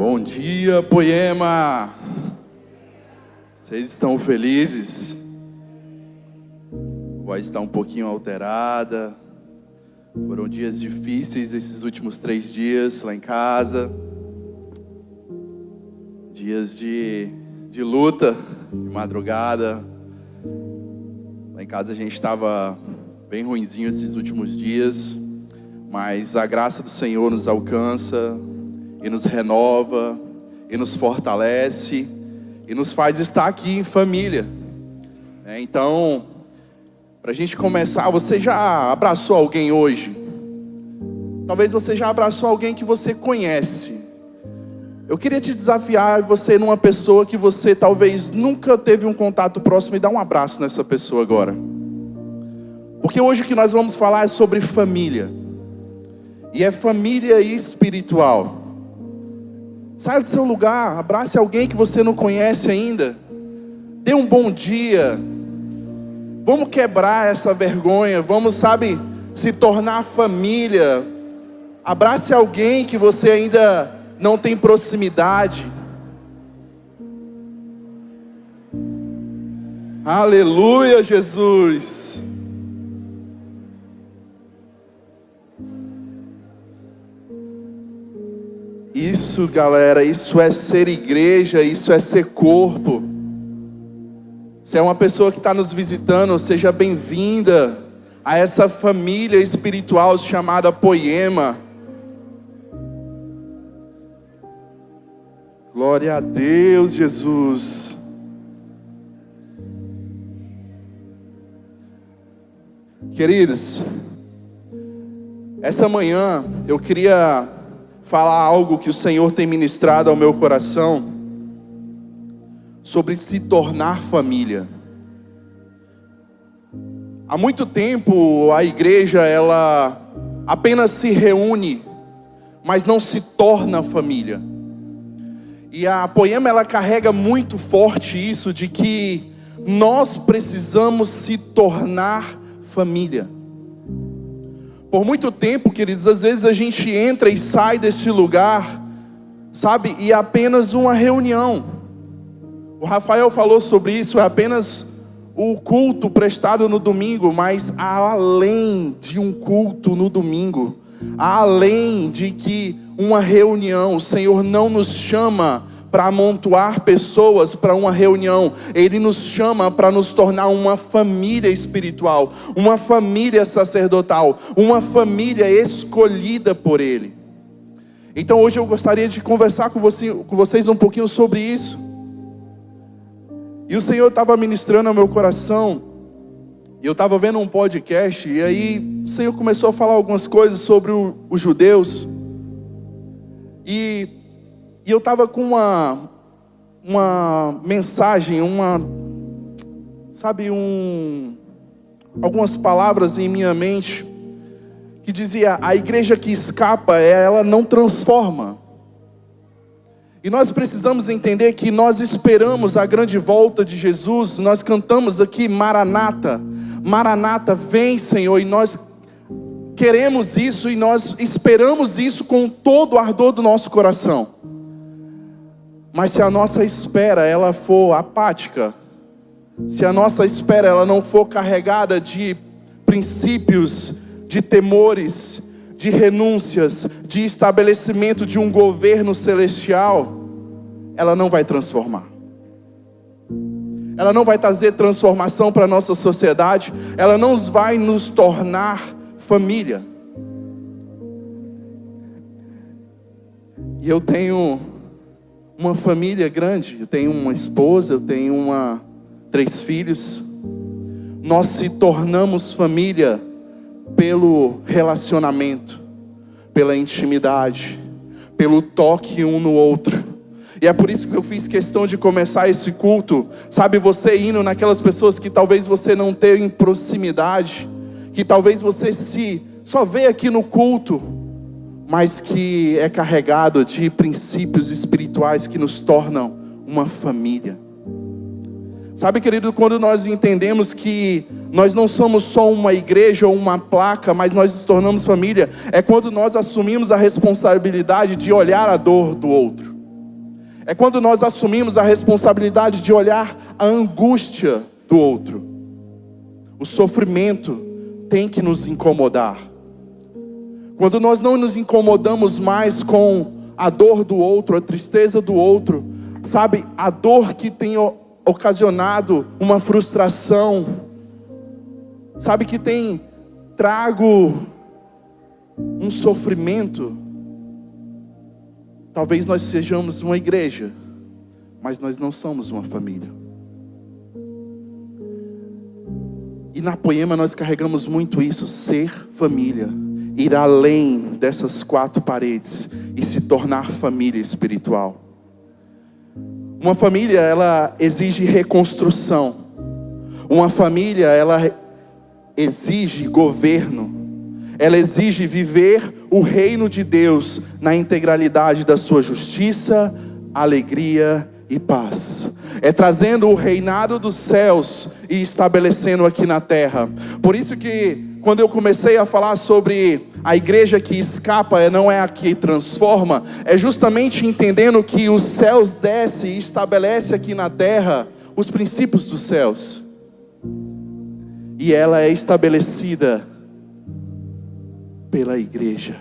Bom dia, Poema! Vocês estão felizes? A voz está um pouquinho alterada. Foram dias difíceis esses últimos 3 dias lá em casa. Dias de luta, de madrugada. Lá em casa a gente estava bem ruinzinho esses últimos dias. Mas a graça do Senhor nos alcança e nos renova, e nos fortalece, e nos faz estar aqui em família. Então, para a gente começar, você já abraçou alguém hoje? Talvez você já abraçou alguém que você conhece. Eu queria te desafiar, você numa pessoa que você talvez nunca teve um contato próximo, e dar um abraço nessa pessoa agora. Porque hoje o que nós vamos falar é sobre família. E é família espiritual. Saia do seu lugar, abrace alguém que você não conhece ainda. Dê um bom dia. Vamos quebrar essa vergonha. Vamos, se tornar família. Abrace alguém que você ainda não tem proximidade. Aleluia, Jesus. Isso, galera, isso é ser igreja, isso é ser corpo. Se é uma pessoa que está nos visitando, seja bem-vinda a essa família espiritual chamada Poema. Glória a Deus, Jesus. Queridos, essa manhã eu queria falar algo que o Senhor tem ministrado ao meu coração sobre se tornar família. Há muito tempo a igreja ela apenas se reúne, mas não se torna família. E a Poema ela carrega muito forte isso de que nós precisamos se tornar família. Por muito tempo, queridos, às vezes a gente entra e sai desse lugar, e é apenas uma reunião. O Rafael falou sobre isso, é apenas o culto prestado no domingo, mas além de um culto no domingo, além de que uma reunião, o Senhor não nos chama para amontoar pessoas para uma reunião. Ele nos chama para nos tornar uma família espiritual, uma família sacerdotal, uma família escolhida por Ele. Então hoje eu gostaria de conversar com vocês um pouquinho sobre isso. E o Senhor estava ministrando ao meu coração, e eu estava vendo um podcast, e aí o Senhor começou a falar algumas coisas sobre os judeus. E eu estava com uma mensagem, algumas palavras em minha mente, que dizia: a igreja que escapa, ela não transforma. E nós precisamos entender que nós esperamos a grande volta de Jesus. Nós cantamos aqui, Maranata, Maranata, vem Senhor, e nós queremos isso, e nós esperamos isso com todo o ardor do nosso coração. Mas se a nossa espera ela for apática, se a nossa espera ela não for carregada de princípios, de temores, de renúncias, de estabelecimento de um governo celestial, ela não vai transformar. Ela não vai trazer transformação para a nossa sociedade, ela não vai nos tornar família. E eu tenho uma família grande, eu tenho uma esposa, eu tenho 3 filhos. Nós se tornamos família pelo relacionamento, pela intimidade, pelo toque um no outro. E é por isso que eu fiz questão de começar esse culto, você indo naquelas pessoas que talvez você não tenha proximidade, que talvez você só vê aqui no culto, mas que é carregado de princípios espirituais que nos tornam uma família. Querido, quando nós entendemos que nós não somos só uma igreja ou uma placa, mas nós nos tornamos família, é quando nós assumimos a responsabilidade de olhar a dor do outro. É quando nós assumimos a responsabilidade de olhar a angústia do outro. O sofrimento tem que nos incomodar. Quando nós não nos incomodamos mais com a dor do outro, a tristeza do outro, sabe, a dor que tem ocasionado uma frustração, sabe, que tem trago um sofrimento. Talvez nós sejamos uma igreja, mas nós não somos uma família. E na Poema nós carregamos muito isso, ser família. Ir além dessas 4 paredes e se tornar família espiritual. Uma família, ela exige reconstrução. Uma família, ela exige governo. Ela exige viver o reino de Deus na integralidade da sua justiça, alegria e paz. É trazendo o reinado dos céus e estabelecendo aqui na terra. Por isso que quando eu comecei a falar sobre a igreja que escapa, não é a que transforma, é justamente entendendo que os céus desce e estabelece aqui na terra os princípios dos céus. E ela é estabelecida pela igreja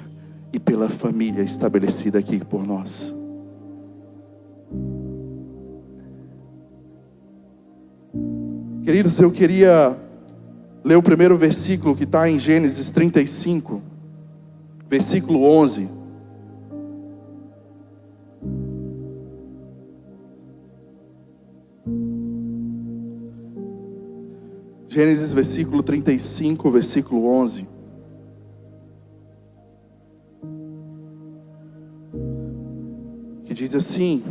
e pela família estabelecida aqui por nós. Queridos, eu queria ler o primeiro versículo que está em Gênesis 35, versículo 11. Gênesis versículo 35, versículo 11. Que diz assim: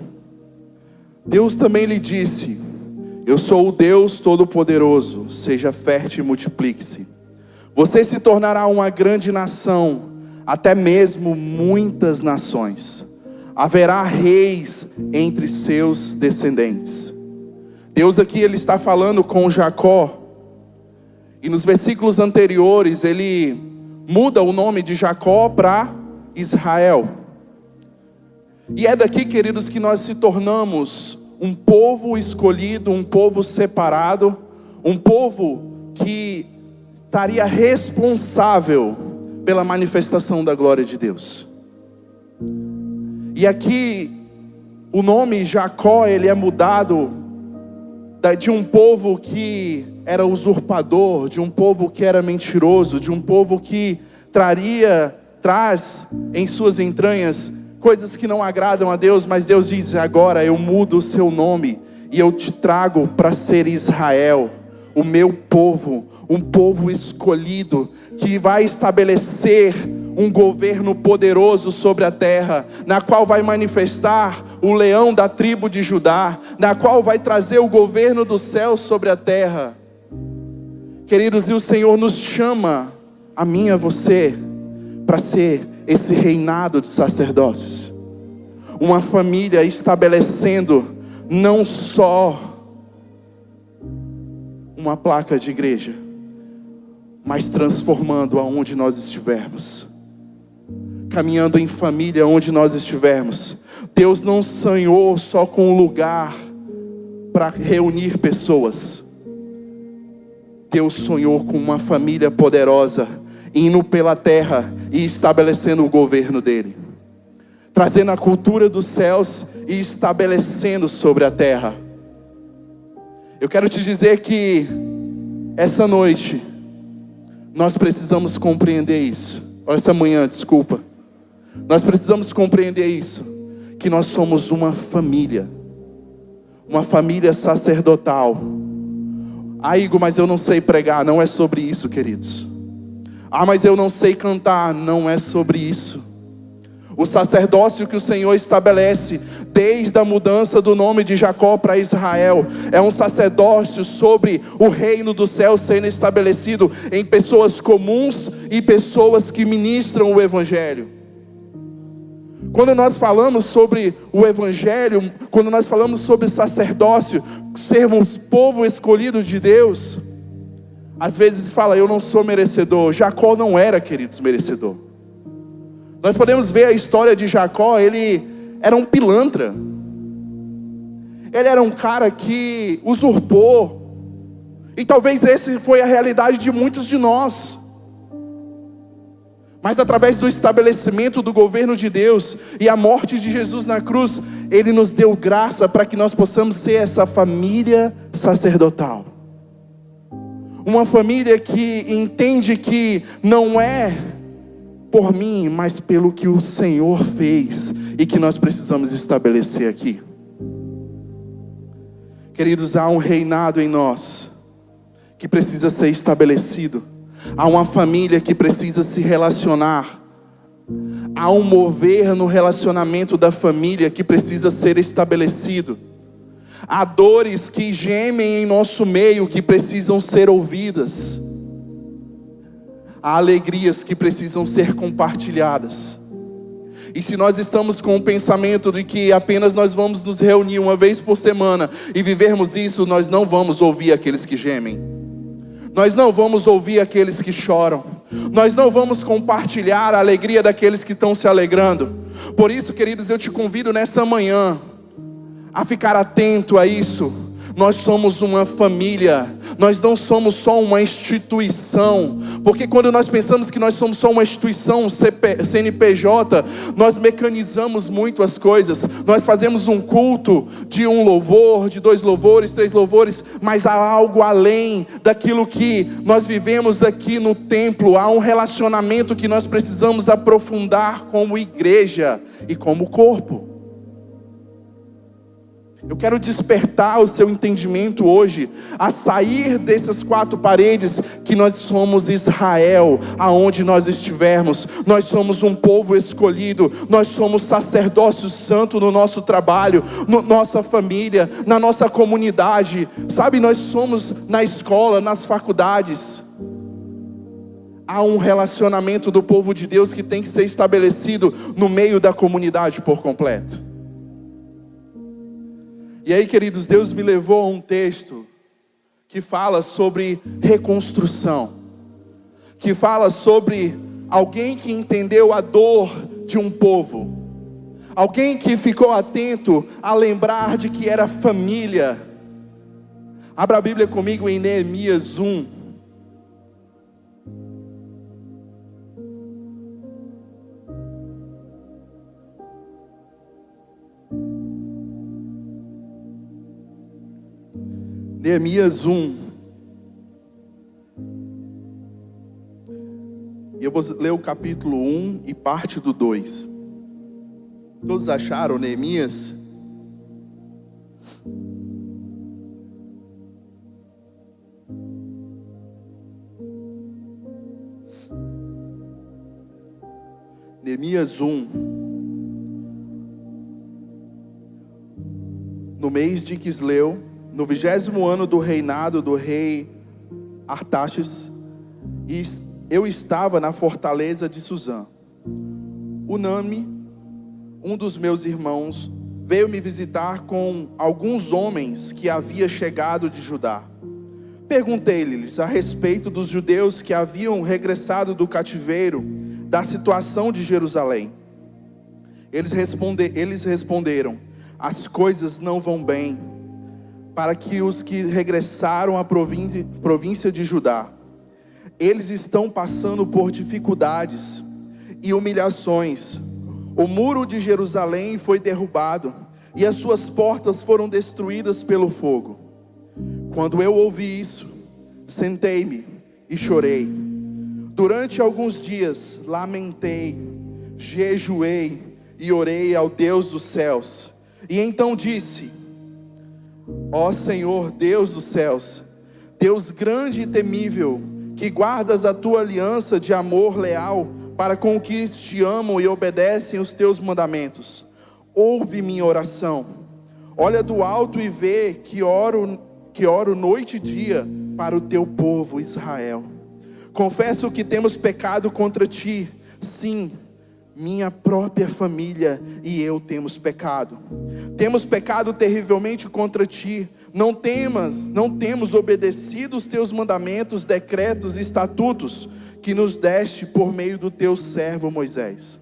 Deus também lhe disse: eu sou o Deus Todo-Poderoso, seja fértil e multiplique-se. Você se tornará uma grande nação, até mesmo muitas nações. Haverá reis entre seus descendentes. Deus aqui, ele está falando com Jacó. E nos versículos anteriores, ele muda o nome de Jacó para Israel. E é daqui, queridos, que nós se tornamos um povo escolhido, um povo separado, um povo que estaria responsável pela manifestação da glória de Deus. E aqui o nome Jacó, ele é mudado de um povo que era usurpador, de um povo que era mentiroso, de um povo que traz em suas entranhas coisas que não agradam a Deus, mas Deus diz: agora eu mudo o seu nome e eu te trago para ser Israel, o meu povo, um povo escolhido, que vai estabelecer um governo poderoso sobre a terra, na qual vai manifestar o leão da tribo de Judá, na qual vai trazer o governo do céu sobre a terra. Queridos, e o Senhor nos chama, a mim e a você, para ser esse reinado de sacerdócios, uma família estabelecendo não só uma placa de igreja, mas transformando aonde nós estivermos, caminhando em família onde nós estivermos. Deus não sonhou só com um lugar para reunir pessoas. Deus sonhou com uma família poderosa, indo pela terra e estabelecendo o governo dele, trazendo a cultura dos céus e estabelecendo sobre a terra. Eu quero te dizer que essa noite nós precisamos compreender isso. Essa manhã, desculpa. Nós precisamos compreender isso, que nós somos uma família sacerdotal. Igor, mas eu não sei pregar. Não é sobre isso, queridos. Mas eu não sei cantar. Não é sobre isso. O sacerdócio que o Senhor estabelece desde a mudança do nome de Jacó para Israel é um sacerdócio sobre o reino do céu sendo estabelecido em pessoas comuns e pessoas que ministram o Evangelho. Quando nós falamos sobre o Evangelho, quando nós falamos sobre sacerdócio, sermos povo escolhido de Deus, às vezes fala: eu não sou merecedor. Jacó não era, queridos, merecedor. Nós podemos ver a história de Jacó. Ele era um pilantra. Ele era um cara que usurpou. E talvez essa foi a realidade de muitos de nós. Mas através do estabelecimento do governo de Deus e a morte de Jesus na cruz, Ele nos deu graça para que nós possamos ser essa família sacerdotal. Uma família que entende que não é por mim, mas pelo que o Senhor fez e que nós precisamos estabelecer aqui. Queridos, há um reinado em nós que precisa ser estabelecido. Há uma família que precisa se relacionar. Há um mover no relacionamento da família que precisa ser estabelecido. Há dores que gemem em nosso meio que precisam ser ouvidas. Há alegrias que precisam ser compartilhadas. E se nós estamos com o pensamento de que apenas nós vamos nos reunir uma vez por semana e vivermos isso, nós não vamos ouvir aqueles que gemem. Nós não vamos ouvir aqueles que choram. Nós não vamos compartilhar a alegria daqueles que estão se alegrando. Por isso, queridos, eu te convido nessa manhã a ficar atento a isso. Nós somos uma família, nós não somos só uma instituição, porque quando nós pensamos que nós somos só uma instituição, CNPJ, nós mecanizamos muito as coisas. Nós fazemos um culto de um louvor, de 2 louvores, 3 louvores, mas há algo além daquilo que nós vivemos aqui no templo. Há um relacionamento que nós precisamos aprofundar como igreja e como corpo. Eu quero despertar o seu entendimento hoje, a sair dessas 4 paredes, que nós somos Israel, aonde nós estivermos. Nós somos um povo escolhido, nós somos sacerdócio santo no nosso trabalho, na nossa família, na nossa comunidade. Sabe, nós somos na escola, nas faculdades. Há um relacionamento do povo de Deus que tem que ser estabelecido no meio da comunidade por completo. E aí, queridos, Deus me levou a um texto que fala sobre reconstrução, que fala sobre alguém que entendeu a dor de um povo, alguém que ficou atento a lembrar de que era família. Abra a Bíblia comigo em Neemias 1. Neemias 1. E eu vou ler o capítulo 1 e parte do 2. Todos acharam Neemias? Neemias 1. No mês de Quisleu, no 20º ano do reinado do rei Artaxerxes, eu estava na fortaleza de Suzã. Unami, um dos meus irmãos, veio me visitar com alguns homens que havia chegado de Judá. Perguntei-lhes a respeito dos judeus que haviam regressado do cativeiro, da situação de Jerusalém. Eles responderam: as coisas não vão bem para que os que regressaram à província de Judá. Eles estão passando por dificuldades e humilhações. O muro de Jerusalém foi derrubado e as suas portas foram destruídas pelo fogo. Quando eu ouvi isso, sentei-me e chorei. Durante alguns dias lamentei, jejuei e orei ao Deus dos céus. E então disse: ó Senhor, Deus dos céus, Deus grande e temível, que guardas a tua aliança de amor leal para com os que te amam e obedecem os teus mandamentos, ouve minha oração. Olha do alto e vê que oro noite e dia para o teu povo Israel. Confesso que temos pecado contra ti. Sim, minha própria família e eu temos pecado. Temos pecado terrivelmente contra ti. Não temos obedecido os teus mandamentos, decretos e estatutos que nos deste por meio do teu servo Moisés.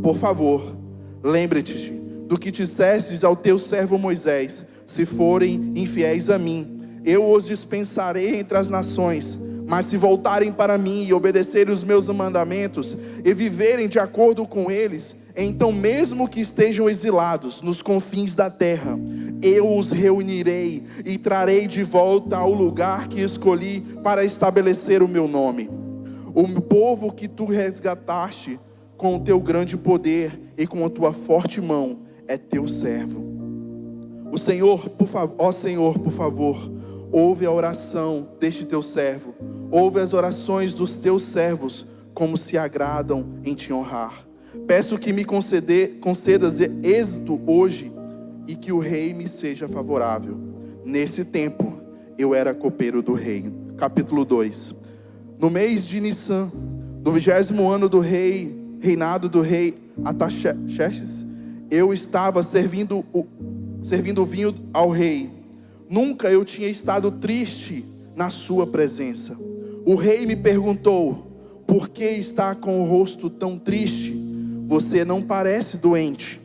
Por favor, lembre-te do que dissestes ao teu servo Moisés: se forem infiéis a mim. Eu os dispensarei entre as nações, mas se voltarem para mim e obedecerem os meus mandamentos e viverem de acordo com eles, então mesmo que estejam exilados nos confins da terra, eu os reunirei e trarei de volta ao lugar que escolhi para estabelecer o meu nome. O povo que tu resgataste com o teu grande poder e com a tua forte mão é teu servo. Ó Senhor, por favor, ouve a oração deste teu servo. Ouve as orações dos teus servos, como se agradam em te honrar. Peço que me concedas êxito hoje e que o rei me seja favorável. Nesse tempo, eu era copeiro do rei. Capítulo 2. No mês de Nissan, no 20º ano do reinado do rei Artaxerxes, eu estava servindo vinho ao rei. Nunca eu tinha estado triste na sua presença. O rei me perguntou: por que está com o rosto tão triste? Você não parece doente.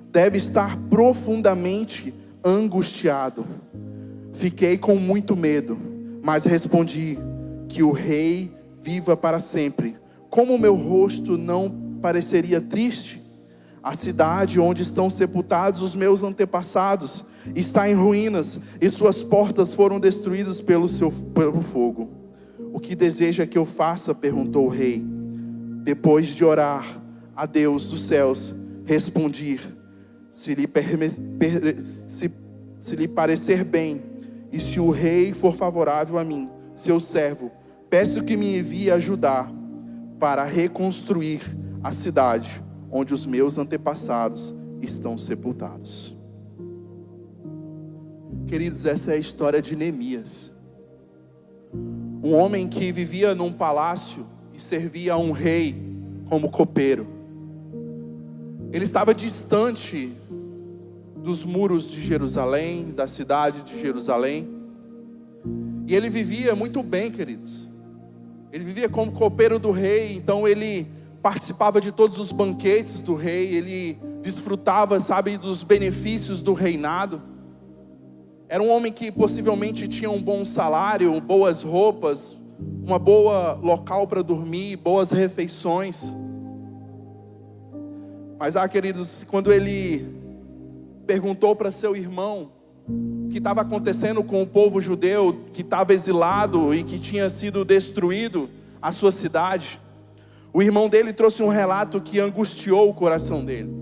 Deve estar profundamente angustiado. Fiquei com muito medo, mas respondi: que o rei viva para sempre. Como meu rosto não pareceria triste? A cidade onde estão sepultados os meus antepassados está em ruínas, e suas portas foram destruídas pelo fogo. O que deseja que eu faça? Perguntou o rei. Depois de orar a Deus dos céus, respondi: se lhe parecer bem, e se o rei for favorável a mim, seu servo, peço que me envie ajudar para reconstruir a cidade onde os meus antepassados estão sepultados. Queridos, essa é a história de Neemias. Um homem que vivia num palácio e servia a um rei como copeiro. Ele estava distante dos muros de Jerusalém, da cidade de Jerusalém. E ele vivia muito bem, queridos. Ele vivia como copeiro do rei, então ele participava de todos os banquetes do rei, ele desfrutava, dos benefícios do reinado. Era um homem que possivelmente tinha um bom salário, boas roupas, uma boa local para dormir, boas refeições. Mas, queridos, quando ele perguntou para seu irmão o que estava acontecendo com o povo judeu, que estava exilado e que tinha sido destruído a sua cidade, o irmão dele trouxe um relato que angustiou o coração dele.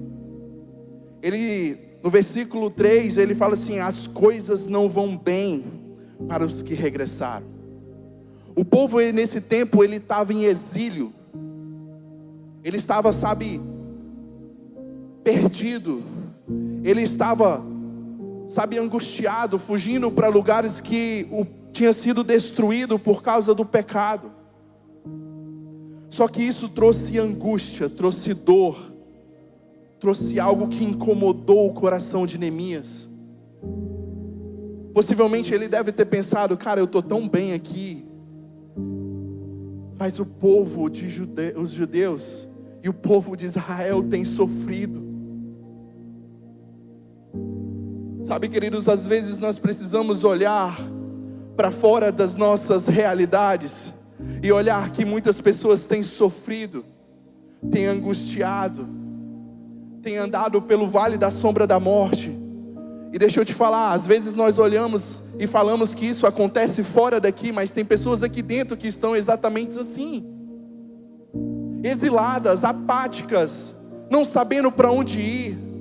No versículo 3, ele fala assim: as coisas não vão bem para os que regressaram. O povo, nesse tempo, ele estava em exílio. Ele estava, perdido. Ele estava, angustiado, fugindo para lugares que tinha sido destruído por causa do pecado. Só que isso trouxe angústia, trouxe dor, trouxe algo que incomodou o coração de Neemias. Possivelmente ele deve ter pensado: cara, eu estou tão bem aqui, mas o povo os judeus e o povo de Israel tem sofrido. Queridos, às vezes nós precisamos olhar para fora das nossas realidades e olhar que muitas pessoas têm sofrido, têm angustiado, têm andado pelo vale da sombra da morte. E deixa eu te falar, às vezes nós olhamos e falamos que isso acontece fora daqui, mas tem pessoas aqui dentro que estão exatamente assim, exiladas, apáticas, não sabendo para onde ir.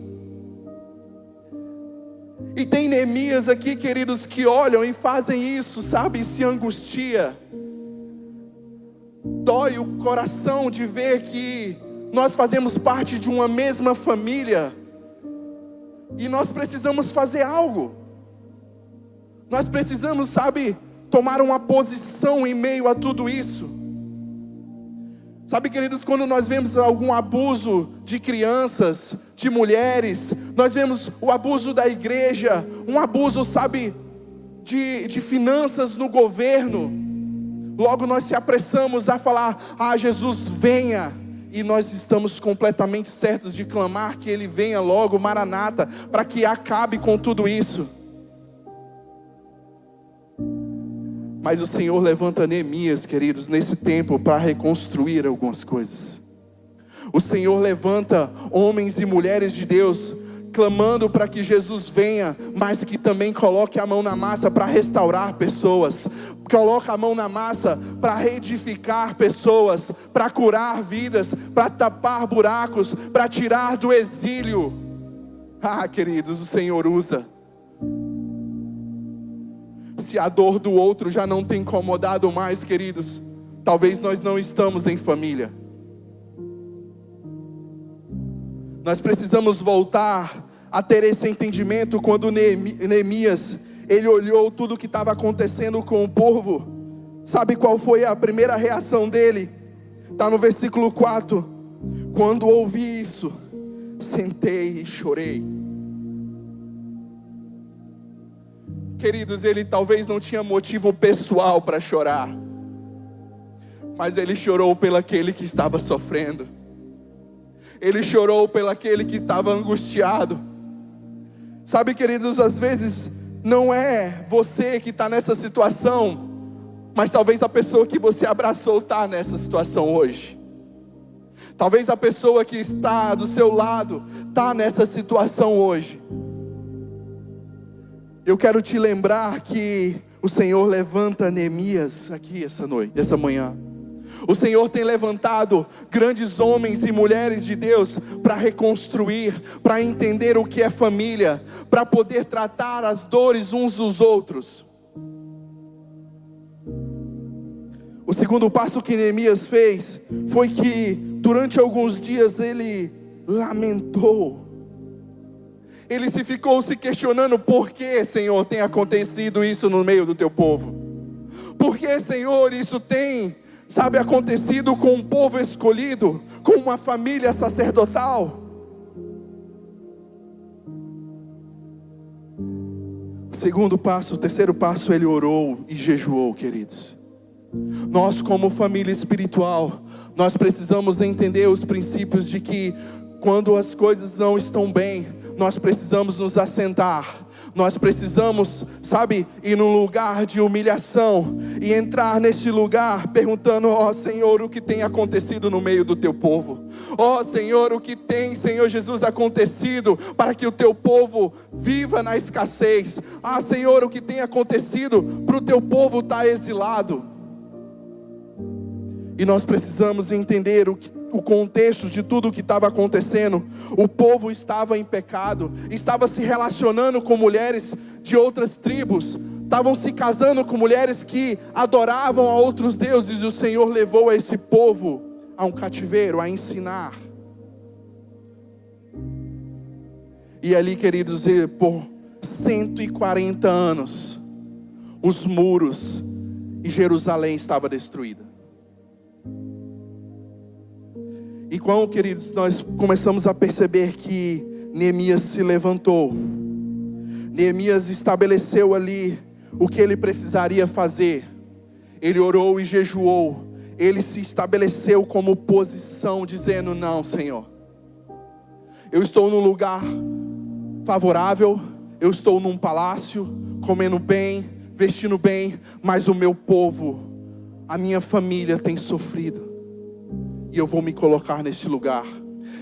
E tem Neemias aqui, queridos, que olham e fazem isso, e se angustia. Dói o coração de ver que nós fazemos parte de uma mesma família e nós precisamos fazer algo. Nós precisamos, tomar uma posição em meio a tudo isso. Queridos, quando nós vemos algum abuso de crianças, de mulheres, nós vemos o abuso da igreja, um abuso, de finanças no governo, logo nós se apressamos a falar: Jesus, venha. E nós estamos completamente certos de clamar que Ele venha logo, Maranata, para que acabe com tudo isso. Mas o Senhor levanta Neemias, queridos, nesse tempo para reconstruir algumas coisas. O Senhor levanta homens e mulheres de Deus, clamando para que Jesus venha, mas que também coloque a mão na massa para restaurar pessoas, coloca a mão na massa para reedificar pessoas, para curar vidas, para tapar buracos, para tirar do exílio. Queridos, o Senhor usa. Se a dor do outro já não tem incomodado mais, queridos, talvez nós não estamos em família. Nós precisamos voltar a ter esse entendimento. Quando Neemias, ele olhou tudo o que estava acontecendo com o povo, sabe qual foi a primeira reação dele? Está no versículo 4. Quando ouvi isso, sentei e chorei. Queridos, ele talvez não tinha motivo pessoal para chorar, mas ele chorou pelo aquele que estava sofrendo. Ele chorou pelo aquele que estava angustiado. Sabe, queridos, às vezes não é você que está nessa situação, mas talvez a pessoa que você abraçou está nessa situação hoje. Talvez a pessoa que está do seu lado está nessa situação hoje. Eu quero te lembrar que o Senhor levanta Neemias aqui essa manhã. O Senhor tem levantado grandes homens e mulheres de Deus para reconstruir, para entender o que é família, para poder tratar as dores uns dos outros. O segundo passo que Neemias fez foi que durante alguns dias ele lamentou. Ele ficou se questionando: por que, Senhor, tem acontecido isso no meio do teu povo? Por que, Senhor, isso tem acontecido com um povo escolhido, com uma família sacerdotal? O terceiro passo, ele orou e jejuou, queridos. Nós, como família espiritual, nós precisamos entender os princípios de que quando as coisas não estão bem, nós precisamos nos assentar. Nós precisamos, ir num lugar de humilhação e entrar neste lugar perguntando: ó Senhor, o que tem acontecido no meio do teu povo? Ó Senhor, o que tem, Senhor Jesus, acontecido para que o teu povo viva na escassez? Senhor, o que tem acontecido para o teu povo estar exilado? E nós precisamos entender o contexto de tudo o que estava acontecendo. O povo estava em pecado, estava se relacionando com mulheres de outras tribos, estavam se casando com mulheres que adoravam a outros deuses, e o Senhor levou esse povo a um cativeiro, a ensinar. E ali, queridos, por 140 anos, os muros e Jerusalém estava destruída. E quando, queridos, nós começamos a perceber que Neemias se levantou, Neemias estabeleceu ali o que ele precisaria fazer. Ele orou e jejuou. Ele se estabeleceu como posição, dizendo: não, Senhor, eu estou num lugar favorável, eu estou num palácio, comendo bem, vestindo bem, mas o meu povo, a minha família tem sofrido. E eu vou me colocar neste lugar.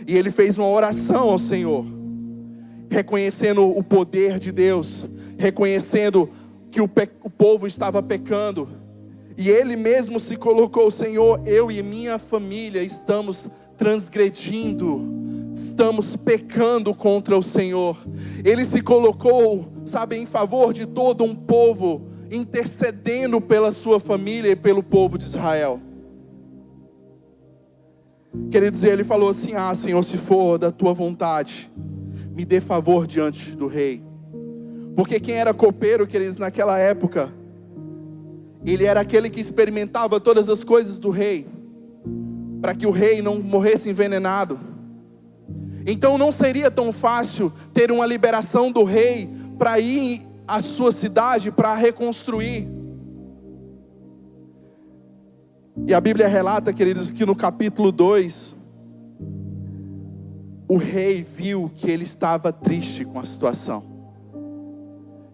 E ele fez uma oração ao Senhor, reconhecendo o poder de Deus, reconhecendo que o povo estava pecando. E ele mesmo se colocou: Senhor, eu e minha família estamos transgredindo, estamos pecando contra o Senhor. Ele se colocou, em favor de todo um povo, intercedendo pela sua família e pelo povo de Israel. Queridos, ele falou assim: Senhor, se for da tua vontade, me dê favor diante do rei. Porque quem era copeiro, queridos, naquela época, ele era aquele que experimentava todas as coisas do rei, para que o rei não morresse envenenado. Então não seria tão fácil ter uma liberação do rei para ir à sua cidade para reconstruir. E a Bíblia relata, queridos, que no capítulo 2, o rei viu que ele estava triste com a situação.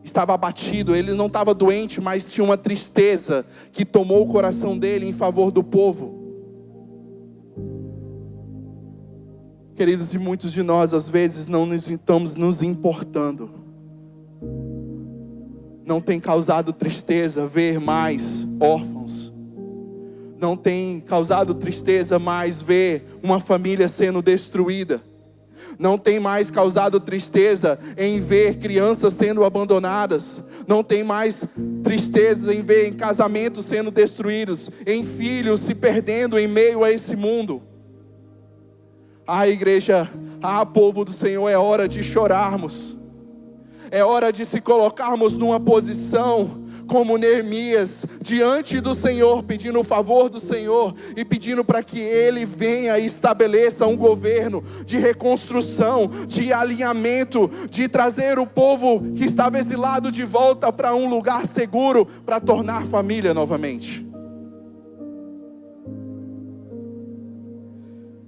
estava abatido, ele não estava doente, mas tinha uma tristeza que tomou o coração dele em favor do povo. Queridos, e muitos de nós às vezes não estamos nos importando. Não tem causado tristeza ver mais órfãos. Não tem causado tristeza mais ver uma família sendo destruída. Não tem mais causado tristeza em ver crianças sendo abandonadas. Não tem mais tristeza em ver casamentos sendo destruídos, em filhos se perdendo em meio a esse mundo. Igreja, povo do Senhor, é hora de chorarmos. É hora de se colocarmos numa posição como Neemias, diante do Senhor, pedindo o favor do Senhor e pedindo para que Ele venha e estabeleça um governo de reconstrução, de alinhamento, de trazer o povo que estava exilado de volta para um lugar seguro, para tornar família novamente.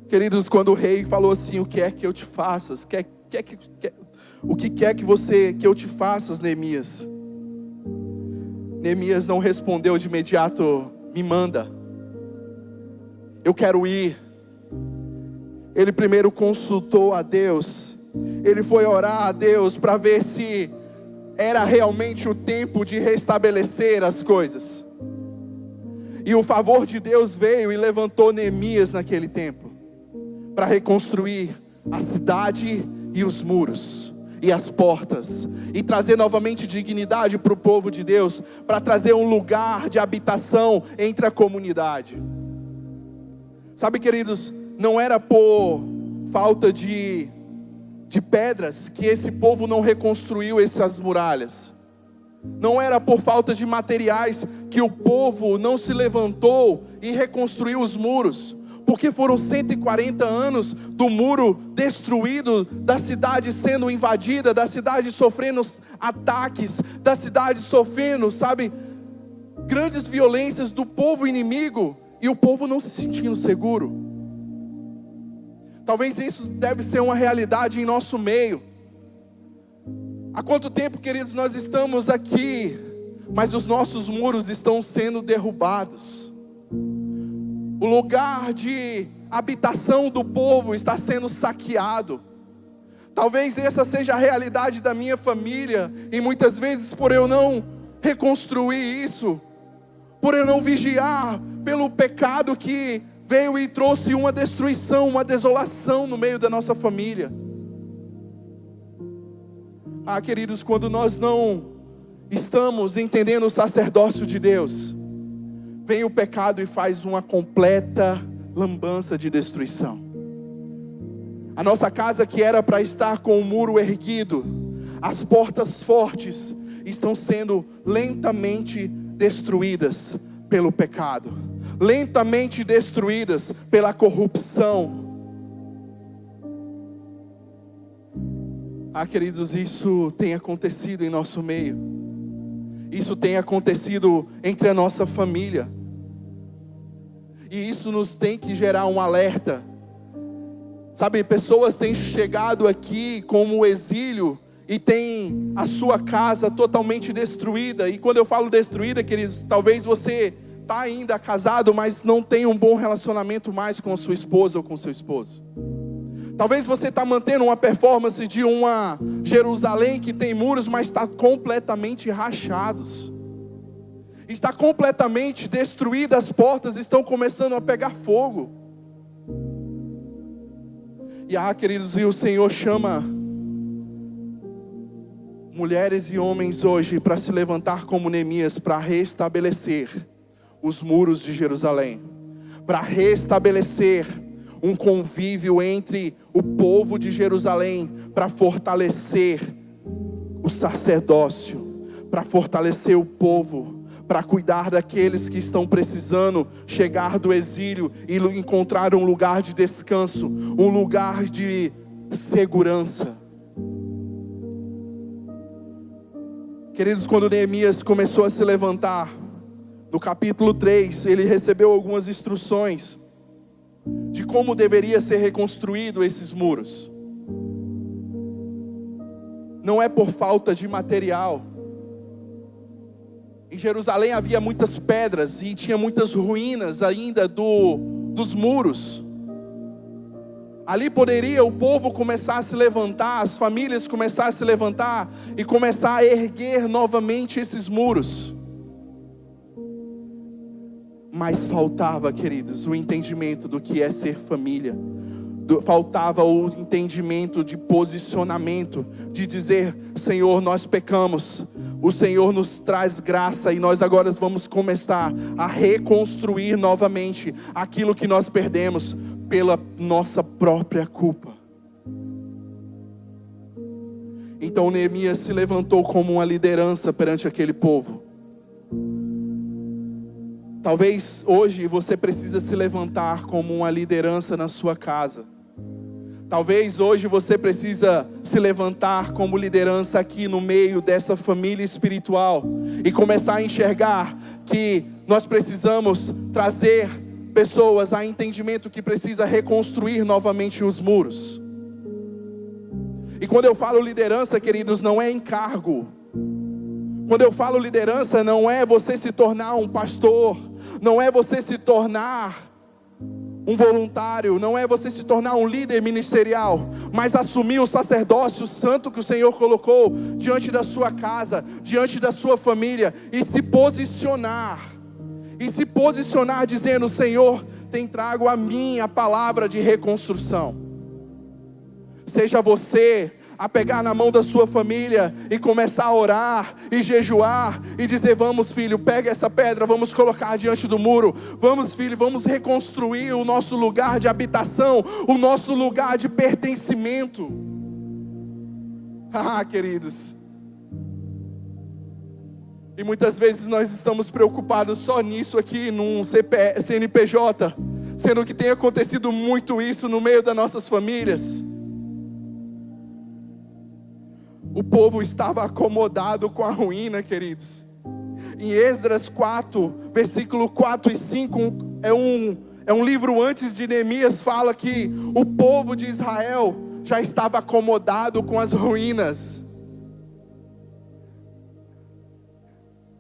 Queridos, quando o rei falou assim: o que é que eu te faças? O que quer que eu te faças, Neemias? Neemias não respondeu de imediato: me manda, eu quero ir. Ele primeiro consultou a Deus. Ele foi orar a Deus para ver se era realmente o tempo de restabelecer as coisas. E o favor de Deus veio e levantou Neemias naquele tempo para reconstruir a cidade e os muros e as portas, e trazer novamente dignidade para o povo de Deus, para trazer um lugar de habitação entre a comunidade. Sabe, queridos, não era por falta de pedras que esse povo não reconstruiu essas muralhas. Não era por falta de materiais que o povo não se levantou e reconstruiu os muros. Porque foram 140 anos do muro destruído, da cidade sendo invadida, da cidade sofrendo ataques, da cidade sofrendo, grandes violências do povo inimigo, e o povo não se sentindo seguro. Talvez isso deve ser uma realidade em nosso meio. Há quanto tempo, queridos, nós estamos aqui, mas os nossos muros estão sendo derrubados. O lugar de habitação do povo está sendo saqueado. Talvez essa seja a realidade da minha família, e muitas vezes por eu não reconstruir isso, por eu não vigiar pelo pecado que veio e trouxe uma destruição, uma desolação no meio da nossa família. Queridos, quando nós não estamos entendendo o sacerdócio de Deus, vem o pecado e faz uma completa lambança de destruição. A nossa casa, que era para estar com o muro erguido, as portas fortes, estão sendo lentamente destruídas pelo pecado, lentamente destruídas pela corrupção. Queridos, isso tem acontecido em nosso meio. Isso tem acontecido entre a nossa família. E isso nos tem que gerar um alerta. Pessoas têm chegado aqui como exílio e tem a sua casa totalmente destruída. E quando eu falo destruída, queridos, talvez você está ainda casado, mas não tem um bom relacionamento mais com a sua esposa ou com o seu esposo. Talvez você está mantendo uma performance de uma Jerusalém que tem muros, mas está completamente rachados. Está completamente destruída, as portas estão começando a pegar fogo. E queridos, e o Senhor chama mulheres e homens hoje para se levantar como Neemias, para restabelecer os muros de Jerusalém, para restabelecer um convívio entre o povo de Jerusalém, para fortalecer o sacerdócio, para fortalecer o povo, para cuidar daqueles que estão precisando chegar do exílio e encontrar um lugar de descanso, um lugar de segurança. Queridos, quando Neemias começou a se levantar, no capítulo 3, ele recebeu algumas instruções de como deveria ser reconstruído esses muros. Não é por falta de material, Em Jerusalém havia muitas pedras e tinha muitas ruínas ainda dos muros. Ali poderia o povo começar a se levantar, as famílias começar a se levantar e começar a erguer novamente esses muros. Mas faltava, queridos, o entendimento do que é ser família. Faltava o entendimento de posicionamento, de dizer: Senhor, nós pecamos, o Senhor nos traz graça e nós agora vamos começar a reconstruir novamente aquilo que nós perdemos pela nossa própria culpa. Então Neemias se levantou como uma liderança perante aquele povo. Talvez hoje você precisa se levantar como uma liderança na sua casa. Talvez hoje você precisa se levantar como liderança aqui no meio dessa família espiritual e começar a enxergar que nós precisamos trazer pessoas a entendimento que precisa reconstruir novamente os muros. E quando eu falo liderança, queridos, não é encargo. Quando eu falo liderança, não é você se tornar um pastor, não é você se tornar um voluntário, não é você se tornar um líder ministerial, mas assumir o sacerdócio santo que o Senhor colocou diante da sua casa, diante da sua família, e se posicionar dizendo: Senhor, tem trago a mim a palavra de reconstrução. Seja você a pegar na mão da sua família e começar a orar e jejuar e dizer: vamos, filho, pega essa pedra, vamos colocar diante do muro. Vamos, filho, vamos reconstruir o nosso lugar de habitação, o nosso lugar de pertencimento. Queridos, e muitas vezes nós estamos preocupados só nisso aqui, num CNPJ, sendo que tem acontecido muito isso no meio das nossas famílias. O povo estava acomodado com a ruína, queridos. Em Esdras 4, versículo 4 e 5, é um livro antes de Neemias, fala que o povo de Israel já estava acomodado com as ruínas.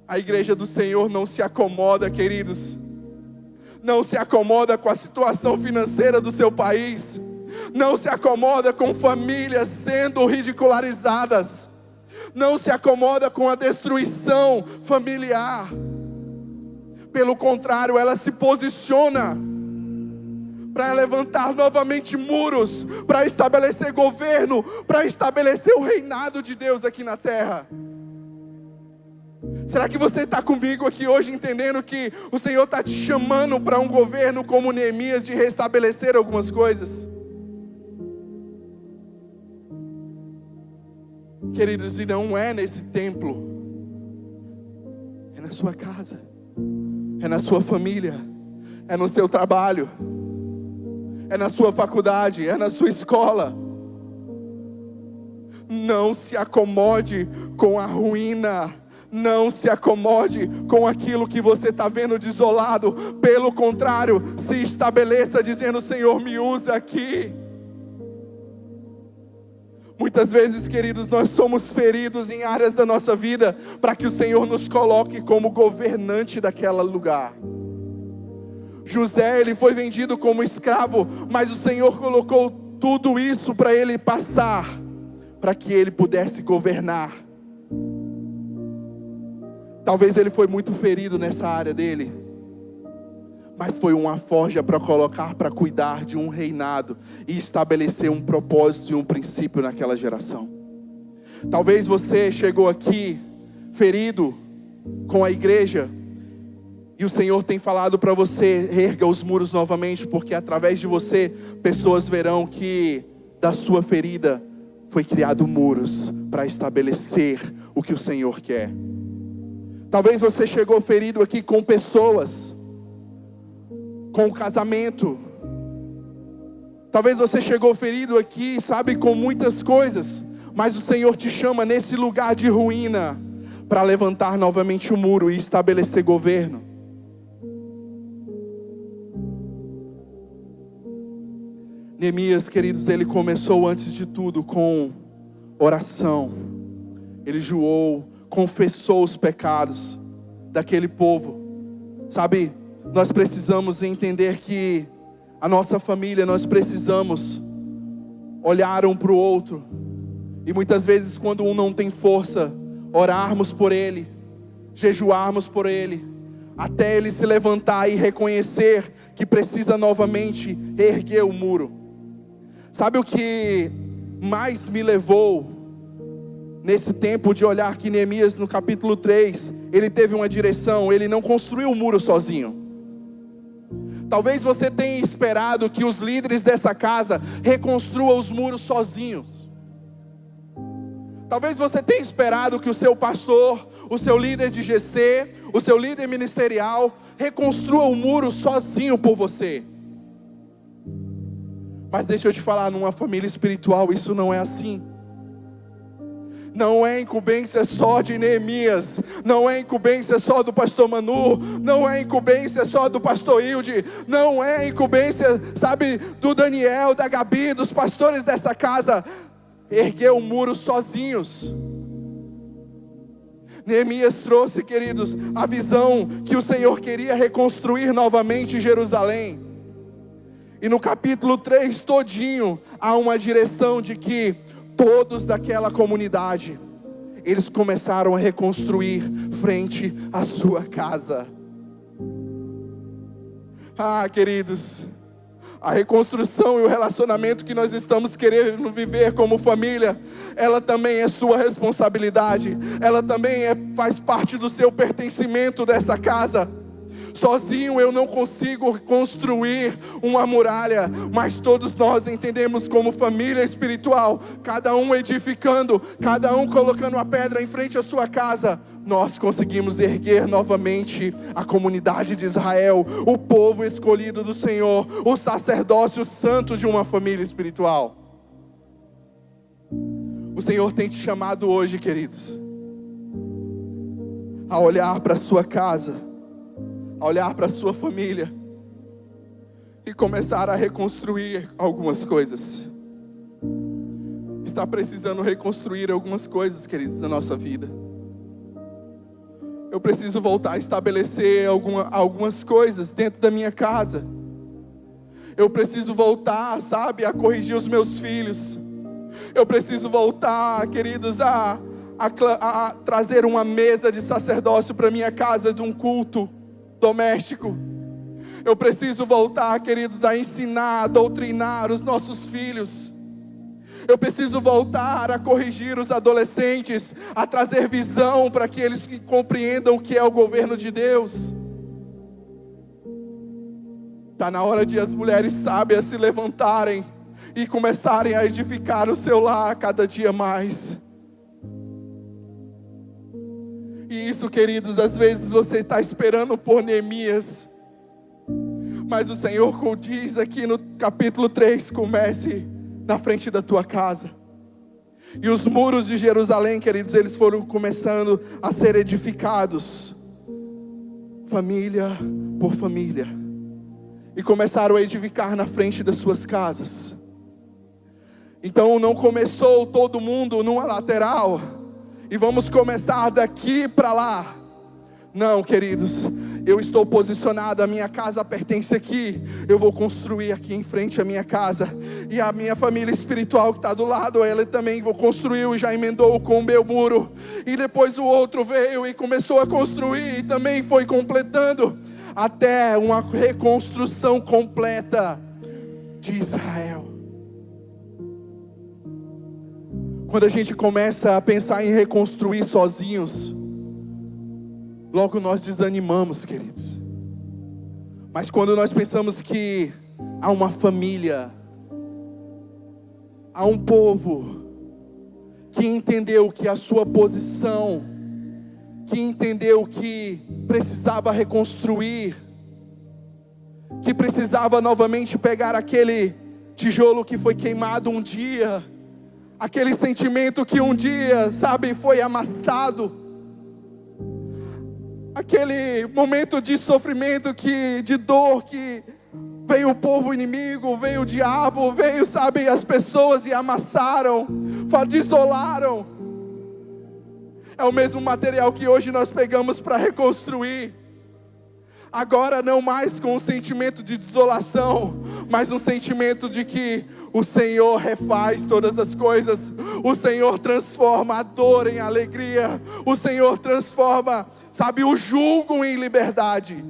A igreja do Senhor não se acomoda, queridos. Não se acomoda com a situação financeira do seu país. Não se acomoda com famílias sendo ridicularizadas. Não se acomoda com a destruição familiar. Pelo contrário, ela se posiciona para levantar novamente muros, para estabelecer governo, para estabelecer o reinado de Deus aqui na terra. Será que você está comigo aqui hoje entendendo que o Senhor está te chamando para um governo como Neemias, de restabelecer algumas coisas? Queridos, e não é nesse templo, é na sua casa, é na sua família, é no seu trabalho, é na sua faculdade, é na sua escola. Não se acomode com a ruína, não se acomode com aquilo que você está vendo desolado. Pelo contrário, se estabeleça dizendo: Senhor, me usa aqui. Muitas vezes, queridos, nós somos feridos em áreas da nossa vida para que o Senhor nos coloque como governante daquele lugar. José, ele foi vendido como escravo, mas o Senhor colocou tudo isso para ele passar, para que ele pudesse governar. Talvez ele foi muito ferido nessa área dele, mas foi uma forja para colocar, para cuidar de um reinado e estabelecer um propósito e um princípio naquela geração. Talvez você chegou aqui ferido com a igreja e o Senhor tem falado para você: erga os muros novamente, porque através de você pessoas verão que da sua ferida foi criado muros para estabelecer o que o Senhor quer. Talvez você chegou ferido aqui com pessoas, com o casamento. Talvez você chegou ferido aqui, sabe, com muitas coisas, mas o Senhor te chama nesse lugar de ruína para levantar novamente o muro e estabelecer governo. Neemias, queridos, ele começou antes de tudo com oração. Ele jejuou, confessou os pecados. daquele povo. Sabe, nós precisamos entender que a nossa família, nós precisamos olhar um para o outro. E muitas vezes quando um não tem força, orarmos por ele, jejuarmos por ele, até ele se levantar e reconhecer que precisa novamente erguer o muro. Sabe o que mais me levou nesse tempo de olhar que Neemias no capítulo 3, ele teve uma direção, ele não construiu o muro sozinho. Talvez você tenha esperado que os líderes dessa casa reconstruam os muros sozinhos. Talvez você tenha esperado que o seu pastor, o seu líder de GC, o seu líder ministerial, reconstrua o muro sozinho por você. Mas deixa eu te falar, numa família espiritual isso não é assim. Não é incumbência só de Neemias, não é incumbência só do pastor Manu, não é incumbência só do pastor Hilde, não é incumbência, sabe, do Daniel, da Gabi, dos pastores dessa casa, erguer o muro sozinhos. Neemias trouxe, queridos, a visão que o Senhor queria reconstruir novamente Jerusalém. E no capítulo 3 todinho, há uma direção de que todos daquela comunidade, eles começaram a reconstruir frente à sua casa. Queridos, a reconstrução e o relacionamento que nós estamos querendo viver como família, ela também é sua responsabilidade, ela também faz parte do seu pertencimento dessa casa. Sozinho eu não consigo construir uma muralha, mas todos nós entendemos como família espiritual, cada um edificando, cada um colocando a pedra em frente à sua casa, nós conseguimos erguer novamente a comunidade de Israel, o povo escolhido do Senhor, o sacerdócio santo de uma família espiritual. O Senhor tem te chamado hoje, queridos, a olhar para a sua casa, a olhar para a sua família e começar a reconstruir algumas coisas. Está precisando reconstruir algumas coisas, queridos, na nossa vida. Eu preciso voltar a estabelecer algumas coisas dentro da minha casa. Eu preciso voltar, sabe, a corrigir os meus filhos. Eu preciso voltar, queridos, a trazer uma mesa de sacerdócio para minha casa de um culto doméstico. Eu preciso voltar, queridos, a ensinar, a doutrinar os nossos filhos. Eu preciso voltar a corrigir os adolescentes, a trazer visão para que eles compreendam o que é o governo de Deus. Está na hora de as mulheres sábias se levantarem e começarem a edificar o seu lar cada dia mais. E isso, queridos, às vezes você está esperando por Neemias, mas o Senhor diz aqui no capítulo 3, comece na frente da tua casa. E os muros de Jerusalém, queridos, eles foram começando a ser edificados, família por família, e começaram a edificar na frente das suas casas. Então não começou todo mundo numa lateral, e vamos começar daqui para lá. Não, queridos, eu estou posicionado, a minha casa pertence aqui, eu vou construir aqui em frente à minha casa, e a minha família espiritual que está do lado, ela também construiu e já emendou com o meu muro, e depois o outro veio e começou a construir, e também foi completando, até uma reconstrução completa de Israel. Quando a gente começa a pensar em reconstruir sozinhos, logo nós desanimamos, queridos. Mas quando nós pensamos que há uma família, há um povo que entendeu que a sua posição, que entendeu que precisava reconstruir, que precisava novamente pegar aquele tijolo que foi queimado um dia, aquele sentimento que um dia, sabe, foi amassado, aquele momento de sofrimento, de dor, que veio o povo inimigo, veio o diabo, veio, sabe, as pessoas e amassaram, desolaram. É o mesmo material que hoje nós pegamos para reconstruir. Agora não mais com um sentimento de desolação, mas um sentimento de que o Senhor refaz todas as coisas. O Senhor transforma a dor em alegria. O Senhor transforma, sabe, o jugo em liberdade.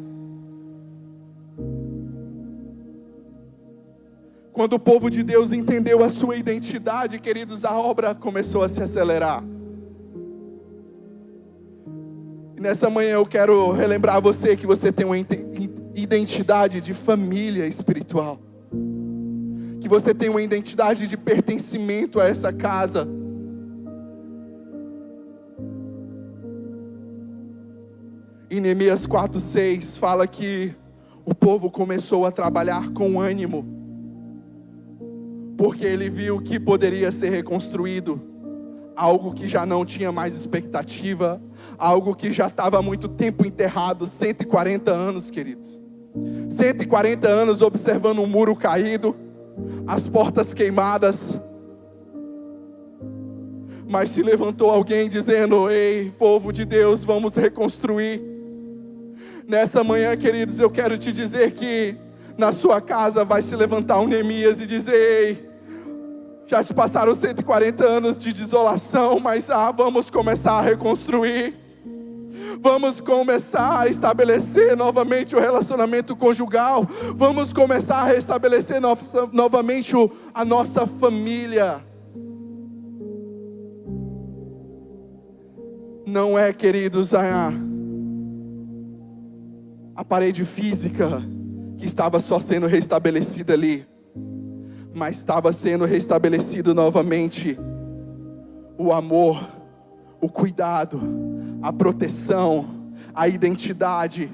Quando o povo de Deus entendeu a sua identidade, queridos, a obra começou a se acelerar. E nessa manhã eu quero relembrar você que você tem uma identidade de família espiritual. Que você tem uma identidade de pertencimento a essa casa. Em Neemias 4:6 fala que o povo começou a trabalhar com ânimo, porque ele viu que poderia ser reconstruído. Algo que já não tinha mais expectativa, algo que já estava há muito tempo enterrado, 140 anos, queridos. 140 anos observando um muro caído, as portas queimadas. Mas se levantou alguém dizendo: ei, povo de Deus, vamos reconstruir. Nessa manhã, queridos, eu quero te dizer que na sua casa vai se levantar um Neemias e dizer: ei, já se passaram 140 anos de desolação, mas vamos começar a reconstruir. Vamos começar a estabelecer novamente o relacionamento conjugal. Vamos começar a restabelecer novamente a nossa família. Não é, queridos, a parede física que estava só sendo restabelecida ali, mas estava sendo restabelecido novamente o amor, o cuidado, a proteção, a identidade.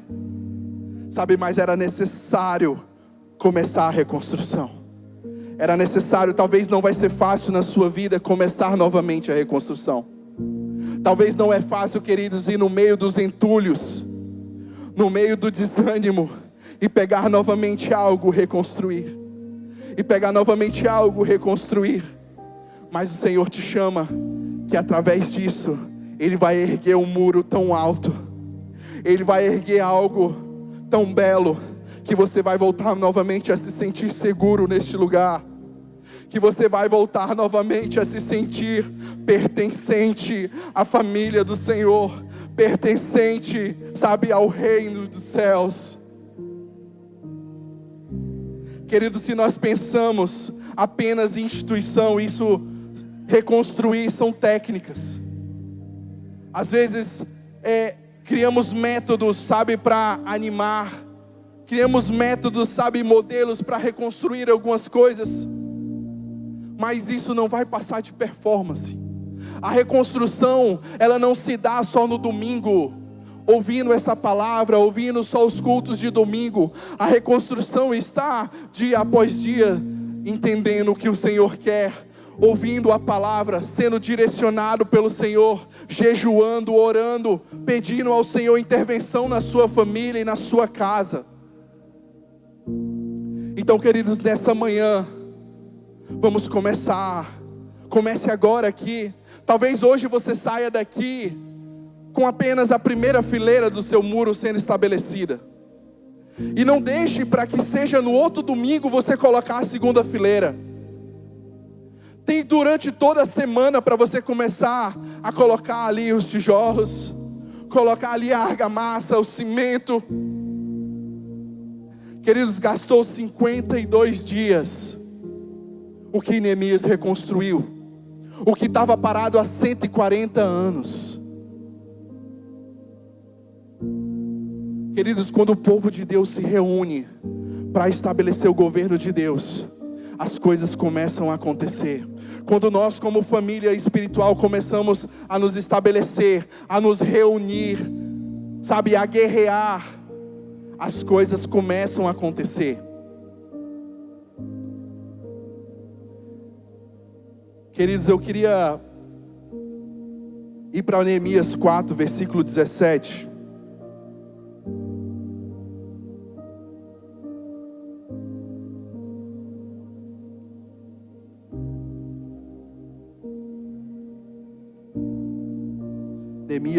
Sabe, mas era necessário começar a reconstrução. Era necessário, talvez não vai ser fácil na sua vida começar novamente a reconstrução. Talvez não é fácil, queridos, ir no meio dos entulhos, no meio do desânimo, e pegar novamente algo, reconstruir. E pegar novamente algo, reconstruir. Mas o Senhor te chama, que através disso, Ele vai erguer um muro tão alto. Ele vai erguer algo tão belo, que você vai voltar novamente a se sentir seguro neste lugar. Que você vai voltar novamente a se sentir pertencente à família do Senhor. Pertencente, sabe, ao reino dos céus. Queridos, se nós pensamos apenas em instituição, isso, reconstruir, são técnicas. Às vezes, criamos métodos, sabe, para animar. Criamos métodos, sabe, modelos para reconstruir algumas coisas. Mas isso não vai passar de performance. A reconstrução, ela não se dá só no domingo, ouvindo essa palavra, ouvindo só os cultos de domingo. A reconstrução está dia após dia, entendendo o que o Senhor quer, ouvindo a palavra, sendo direcionado pelo Senhor, jejuando, orando, pedindo ao Senhor intervenção na sua família e na sua casa. Então, queridos, nessa manhã, vamos começar. Comece agora aqui. Talvez hoje você saia daqui com apenas a primeira fileira do seu muro sendo estabelecida. E não deixe para que seja no outro domingo você colocar a segunda fileira. Tem durante toda a semana para você começar a colocar ali os tijolos, colocar ali a argamassa, o cimento. Queridos, gastou 52 dias. O que Neemias reconstruiu, o que estava parado há 140 anos. Queridos, quando o povo de Deus se reúne para estabelecer o governo de Deus, as coisas começam a acontecer. Quando nós, como família espiritual, começamos a nos estabelecer, a nos reunir, sabe, a guerrear, as coisas começam a acontecer. Queridos, eu queria ir para Neemias 4, versículo 17.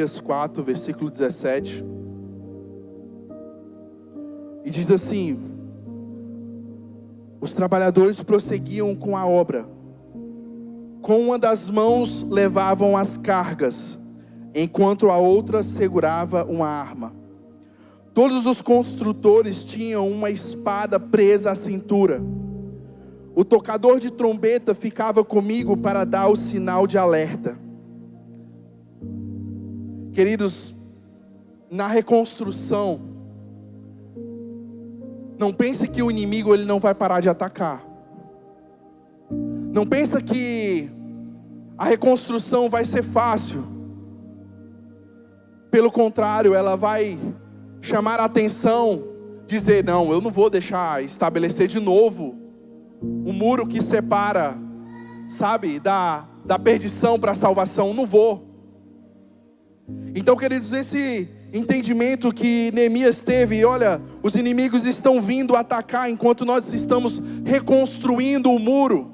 Neemias 4, versículo 17. E diz assim: os trabalhadores prosseguiam com a obra. Com uma das mãos levavam as cargas, enquanto a outra segurava uma arma. Todos os construtores tinham uma espada presa à cintura. O tocador de trombeta ficava comigo para dar o sinal de alerta. Queridos, na reconstrução, não pense que o inimigo ele não vai parar de atacar. Não pensa que a reconstrução vai ser fácil. Pelo contrário, ela vai chamar a atenção, dizer: não, eu não vou deixar estabelecer de novo um muro que separa, sabe, da perdição para a salvação. Não vou. Então, queridos, esse entendimento que Neemias teve, olha, os inimigos estão vindo atacar enquanto nós estamos reconstruindo o muro.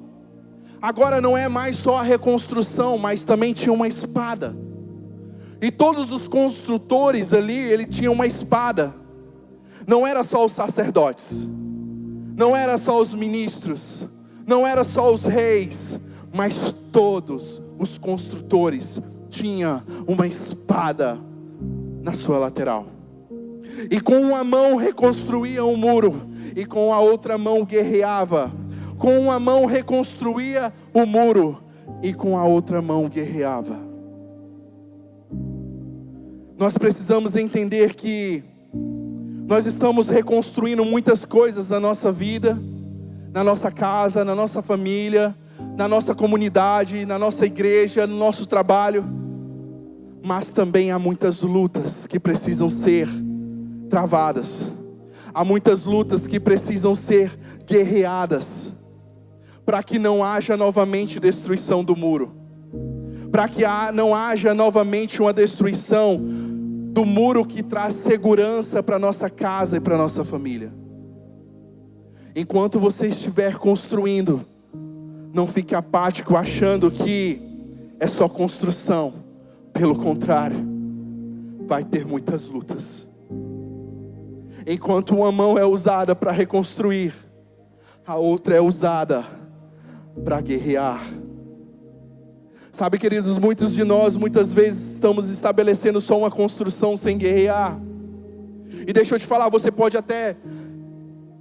Agora não é mais só a reconstrução, mas também tinha uma espada. E todos os construtores ali, ele tinha uma espada. Não era só os sacerdotes, não era só os ministros, não era só os reis, mas todos os construtores tinham uma espada na sua lateral. E com uma mão reconstruía um muro, e com a outra mão guerreava. Com uma mão reconstruía o muro, e com a outra mão guerreava. Nós precisamos entender que nós estamos reconstruindo muitas coisas na nossa vida, na nossa casa, na nossa família, na nossa comunidade, na nossa igreja, no nosso trabalho. Mas também há muitas lutas que precisam ser travadas. Há muitas lutas que precisam ser guerreadas, para que não haja novamente destruição do muro. Para que não haja novamente uma destruição do muro que traz segurança para nossa casa e para nossa família. Enquanto você estiver construindo, não fique apático achando que é só construção. Pelo contrário, vai ter muitas lutas. Enquanto uma mão é usada para reconstruir, a outra é usada para guerrear. Sabe, queridos, muitos de nós muitas vezes estamos estabelecendo só uma construção sem guerrear. E deixa eu te falar, você pode até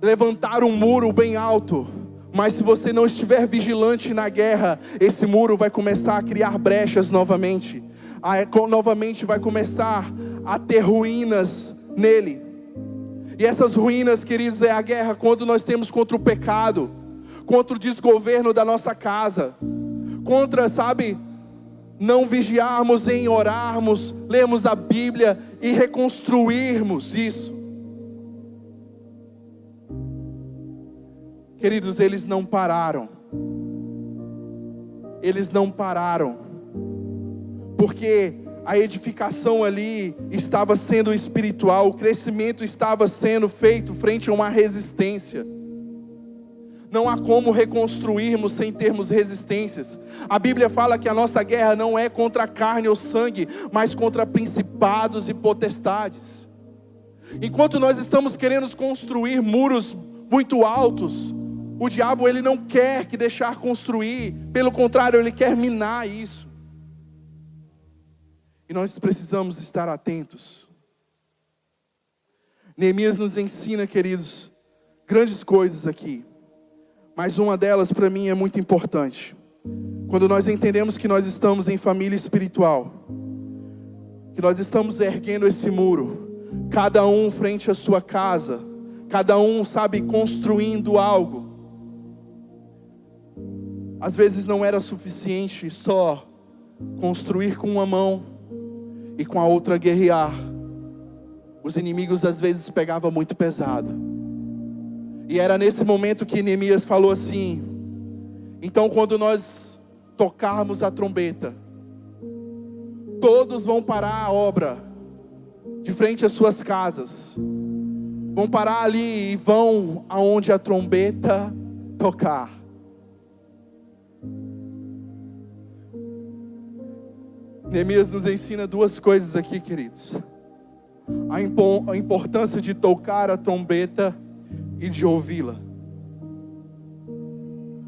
levantar um muro bem alto, mas se você não estiver vigilante na guerra, esse muro vai começar a criar brechas novamente. Novamente vai começar a ter ruínas nele. E essas ruínas, queridos, é a guerra quando nós temos contra o pecado, contra o desgoverno da nossa casa, contra, sabe, não vigiarmos em orarmos, lermos a Bíblia e reconstruirmos isso. Queridos, eles não pararam. Eles não pararam. Porque a edificação ali estava sendo espiritual, o crescimento estava sendo feito frente a uma resistência. Não há como reconstruirmos sem termos resistências. A Bíblia fala que a nossa guerra não é contra a carne ou sangue, mas contra principados e potestades. Enquanto nós estamos querendo construir muros muito altos, o diabo ele não quer que deixar construir, pelo contrário, ele quer minar isso. E nós precisamos estar atentos. Neemias nos ensina, queridos, grandes coisas aqui. Mas uma delas para mim é muito importante. Quando nós entendemos que nós estamos em família espiritual, que nós estamos erguendo esse muro, cada um frente à sua casa, cada um, sabe, construindo algo. Às vezes não era suficiente só construir com uma mão e com a outra guerrear. Os inimigos às vezes pegavam muito pesado. E era nesse momento que Neemias falou assim: então quando nós tocarmos a trombeta, todos vão parar a obra de frente às suas casas, vão parar ali e vão aonde a trombeta tocar. Neemias nos ensina duas coisas aqui, queridos. A importância de tocar a trombeta e de ouvi-la.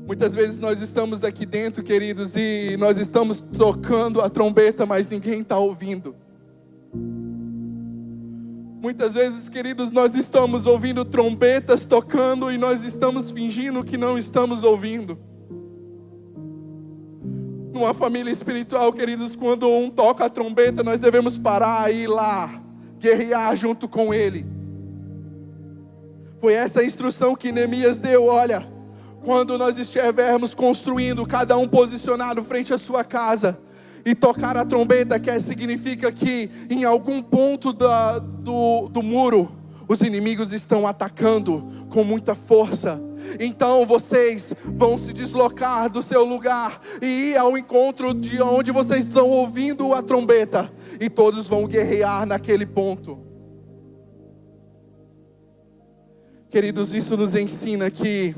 Muitas vezes nós estamos aqui dentro, queridos, e nós estamos tocando a trombeta, mas ninguém está ouvindo. Muitas vezes, queridos, nós estamos ouvindo trombetas tocando e nós estamos fingindo que não estamos ouvindo. Numa família espiritual, queridos, quando um toca a trombeta, nós devemos parar e ir lá, guerrear junto com ele. Foi essa a instrução que Neemias deu. Olha, quando nós estivermos construindo, cada um posicionado frente à sua casa, e tocar a trombeta, significa que em algum ponto do muro, os inimigos estão atacando com muita força. Então vocês vão se deslocar do seu lugar e ir ao encontro de onde vocês estão ouvindo a trombeta, e todos vão guerrear naquele ponto. Queridos, isso nos ensina que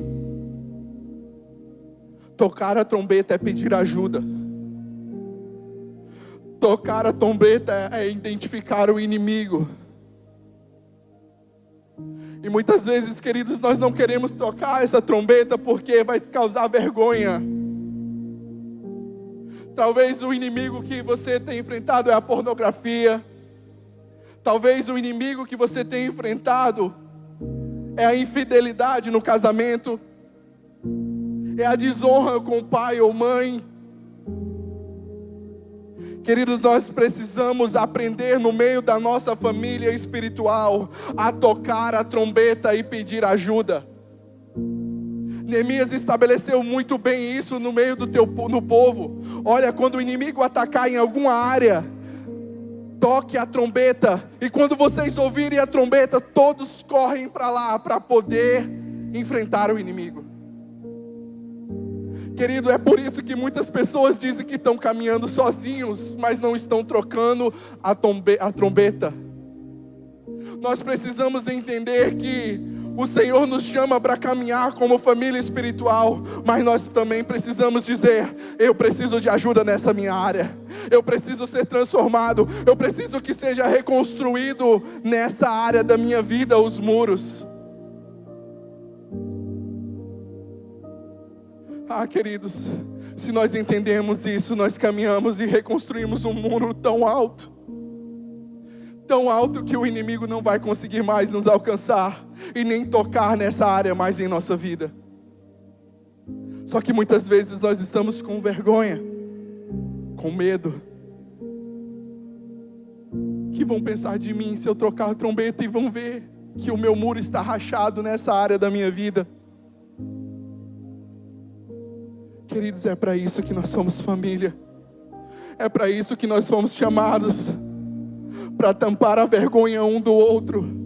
tocar a trombeta é pedir ajuda. Tocar a trombeta é identificar o inimigo. E muitas vezes, queridos, nós não queremos tocar essa trombeta porque vai causar vergonha. Talvez o inimigo que você tem enfrentado é a pornografia. Talvez o inimigo que você tem enfrentado é a infidelidade no casamento. É a desonra com o pai ou mãe. Queridos, nós precisamos aprender no meio da nossa família espiritual a tocar a trombeta e pedir ajuda. Neemias estabeleceu muito bem isso no meio no povo. Olha, quando o inimigo atacar em alguma área, toque a trombeta, e quando vocês ouvirem a trombeta, todos correm para lá para poder enfrentar o inimigo. Querido, é por isso que muitas pessoas dizem que estão caminhando sozinhos, mas não estão trocando a trombeta. Nós precisamos entender que o Senhor nos chama para caminhar como família espiritual, mas nós também precisamos dizer: eu preciso de ajuda nessa minha área, eu preciso ser transformado, eu preciso que seja reconstruído nessa área da minha vida os muros. Queridos, se nós entendemos isso, nós caminhamos e reconstruímos um muro tão alto que o inimigo não vai conseguir mais nos alcançar e nem tocar nessa área mais em nossa vida. Só que muitas vezes nós estamos com vergonha, com medo. Que vão pensar de mim se eu trocar a trombeta e vão ver que o meu muro está rachado nessa área da minha vida. Queridos, é para isso que nós somos família. É para isso que nós fomos chamados, para tampar a vergonha um do outro.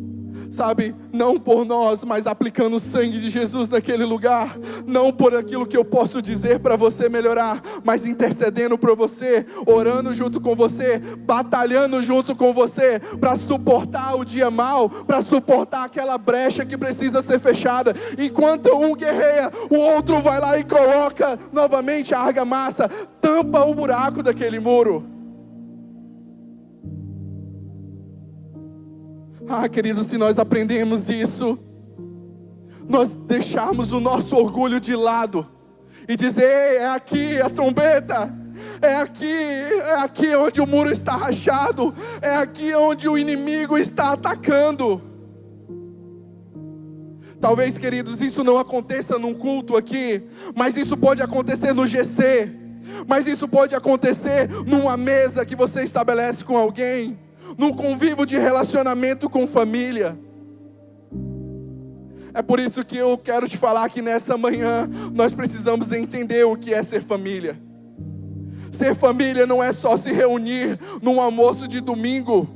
Sabe, não por nós, mas aplicando o sangue de Jesus naquele lugar. Não por aquilo que eu posso dizer para você melhorar, mas intercedendo por você, orando junto com você, batalhando junto com você, para suportar o dia mau, para suportar aquela brecha que precisa ser fechada. Enquanto um guerreia, o outro vai lá e coloca novamente a argamassa, tampa o buraco daquele muro. Queridos, se nós aprendemos isso, nós deixarmos o nosso orgulho de lado e dizer: é aqui a trombeta, é aqui onde o muro está rachado, é aqui onde o inimigo está atacando. Talvez, queridos, isso não aconteça num culto aqui, mas isso pode acontecer no GC, mas isso pode acontecer numa mesa que você estabelece com alguém, num convívio de relacionamento com família. É por isso que eu quero te falar que nessa manhã nós precisamos entender o que é ser família. Ser família não é só se reunir num almoço de domingo,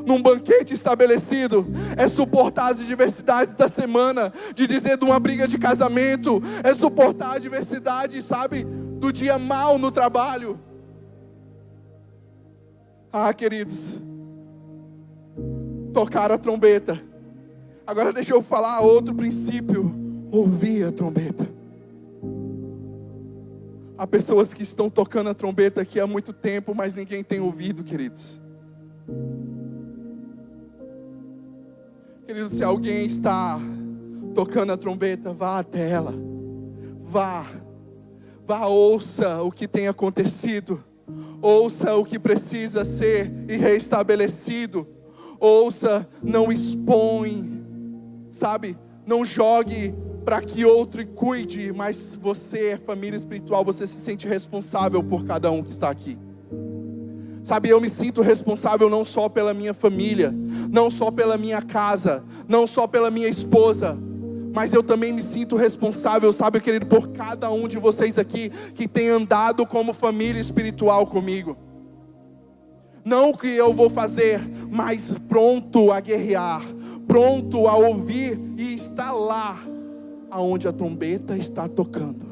num banquete estabelecido. É suportar as adversidades da semana, de dizer de uma briga de casamento. É suportar a adversidade, sabe, do dia mau no trabalho. Queridos, tocar a trombeta. Agora deixa eu falar outro princípio: ouvir a trombeta. Há pessoas que estão tocando a trombeta aqui há muito tempo, mas ninguém tem ouvido, queridos. Queridos, se alguém está tocando a trombeta, vá até ela. Vá, ouça o que tem acontecido. Ouça o que precisa ser restabelecido. Ouça, não expõe, sabe? Não jogue para que outro cuide, mas você é família espiritual, você se sente responsável por cada um que está aqui. Sabe, eu me sinto responsável não só pela minha família, não só pela minha casa, não só pela minha esposa, mas eu também me sinto responsável, sabe, querido, por cada um de vocês aqui que tem andado como família espiritual comigo. Não o que eu vou fazer, mas pronto a guerrear, pronto a ouvir e estar lá aonde a trombeta está tocando.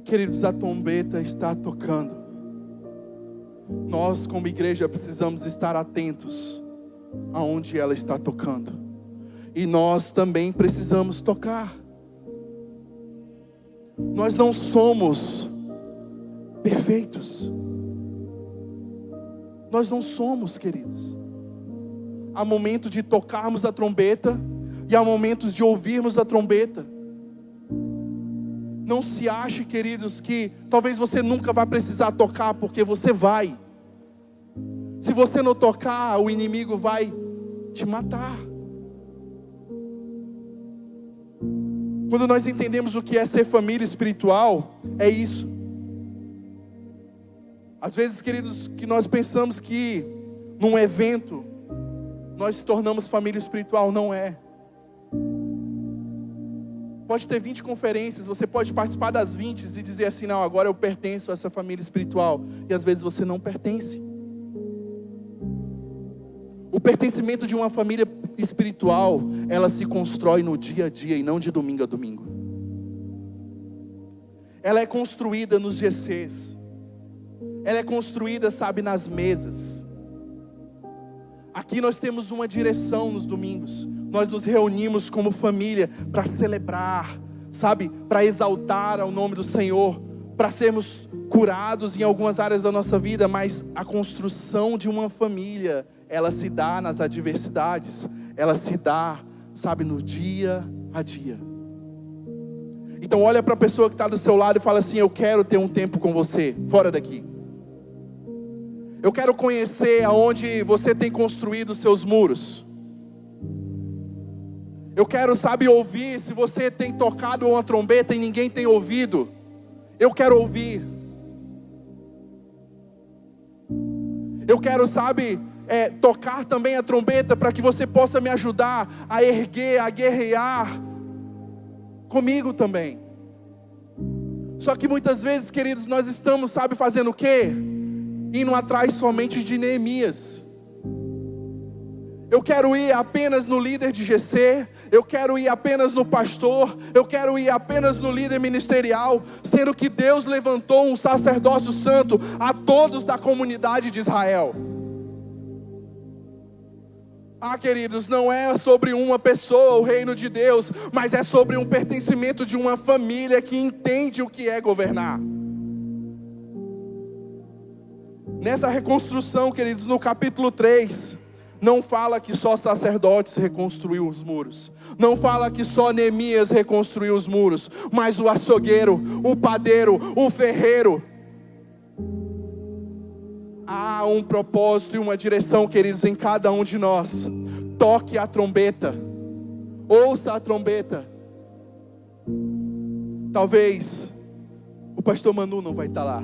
Queridos, a trombeta está tocando. Nós como igreja precisamos estar atentos aonde ela está tocando. E nós também precisamos tocar. Nós não somos perfeitos. Nós não somos, queridos. Há momentos de tocarmos a trombeta e há momentos de ouvirmos a trombeta. Não se ache, queridos, que talvez você nunca vai precisar tocar, porque você vai. Se você não tocar, o inimigo vai te matar. Quando nós entendemos o que é ser família espiritual, é isso. Às vezes, queridos, que nós pensamos que num evento nós se tornamos família espiritual, não é. Pode ter 20 conferências, você pode participar das 20 e dizer assim, não, agora eu pertenço a essa família espiritual. E às vezes você não pertence. O pertencimento de uma família espiritual, ela se constrói no dia a dia e não de domingo a domingo. Ela é construída nos GCs. Ela é construída, sabe, nas mesas. Aqui nós temos uma direção nos domingos. Nós nos reunimos como família para celebrar, sabe, para exaltar ao nome do Senhor, para sermos curados em algumas áreas da nossa vida, mas a construção de uma família, ela se dá nas adversidades, ela se dá, sabe, no dia a dia. Então olha para a pessoa que está do seu lado e fala assim, eu quero ter um tempo com você, fora daqui. Eu quero conhecer aonde você tem construído os seus muros. Eu quero, sabe, ouvir se você tem tocado uma trombeta e ninguém tem ouvido. Eu quero ouvir. Eu quero, sabe, tocar também a trombeta para que você possa me ajudar a erguer, a guerrear comigo também. Só que muitas vezes, queridos, nós estamos, sabe, fazendo o quê? Indo atrás somente de Neemias. Eu quero ir apenas no líder de GC, eu quero ir apenas no pastor, eu quero ir apenas no líder ministerial, sendo que Deus levantou um sacerdócio santo a todos da comunidade de Israel. Queridos, não é sobre uma pessoa o reino de Deus, mas é sobre um pertencimento de uma família que entende o que é governar. Nessa reconstrução, queridos, no capítulo 3, não fala que só sacerdotes reconstruiu os muros. Não fala que só Neemias reconstruiu os muros. Mas o açougueiro, o padeiro, o ferreiro. Há um propósito e uma direção, queridos, em cada um de nós. Toque a trombeta. Ouça a trombeta. Talvez o pastor Manu não vai estar lá.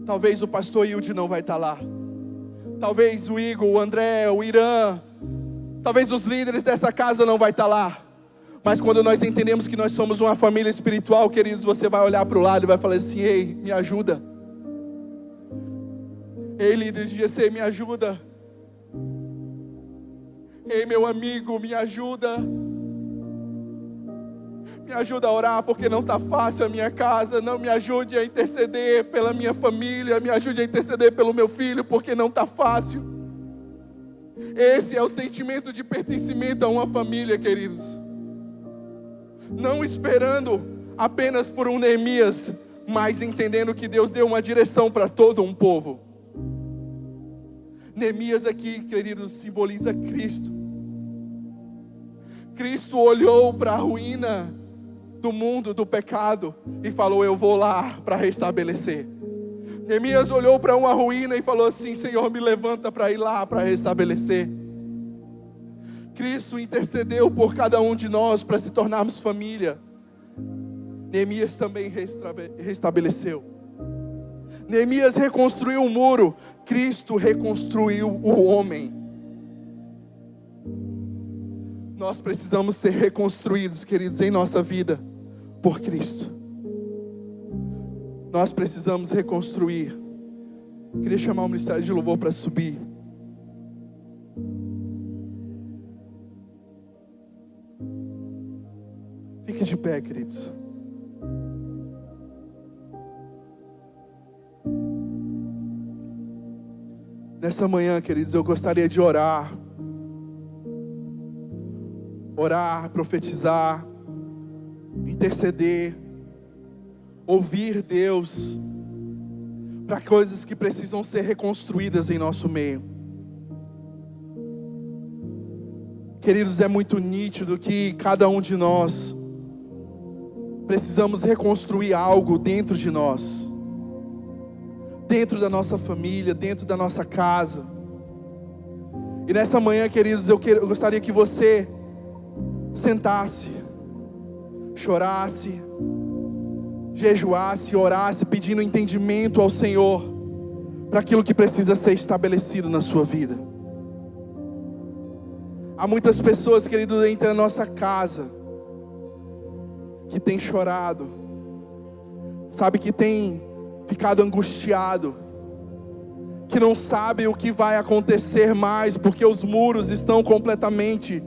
Talvez o pastor Hilde não vai estar lá. Talvez o Igor, o André, o Irã, talvez os líderes dessa casa não vai estar lá. Mas quando nós entendemos que nós somos uma família espiritual, queridos, você vai olhar para o lado e vai falar assim, ei, me ajuda. Ei, líderes de GC, me ajuda. Ei, meu amigo, me ajuda. Me ajuda a orar porque não está fácil a minha casa. Não, me ajude a interceder pela minha família. Me ajude a interceder pelo meu filho porque não está fácil. Esse é o sentimento de pertencimento a uma família, queridos. Não esperando apenas por um Neemias, mas entendendo que Deus deu uma direção para todo um povo. Neemias aqui, queridos, simboliza Cristo. Cristo olhou para a ruína do mundo, do pecado, e falou: eu vou lá para restabelecer. Neemias olhou para uma ruína e falou assim: Senhor, me levanta para ir lá para restabelecer. Cristo intercedeu por cada um de nós para se tornarmos família. Neemias também restabeleceu. Neemias reconstruiu um muro, Cristo reconstruiu o homem. Nós precisamos ser reconstruídos, queridos, em nossa vida, por Cristo. Nós precisamos reconstruir. Queria chamar o ministério de louvor para subir. Fique de pé, queridos. Nessa manhã, queridos, eu gostaria de orar, profetizar, interceder, ouvir Deus para coisas que precisam ser reconstruídas em nosso meio. Queridos, é muito nítido que cada um de nós precisamos reconstruir algo dentro de nós, dentro da nossa família, dentro da nossa casa. E nessa manhã, queridos, eu gostaria que você sentasse, chorasse, jejuasse, orasse, pedindo entendimento ao Senhor para aquilo que precisa ser estabelecido na sua vida. Há muitas pessoas, queridos, dentro da nossa casa que tem chorado, sabe, que tem ficado angustiado, que não sabe o que vai acontecer mais, porque os muros estão completamente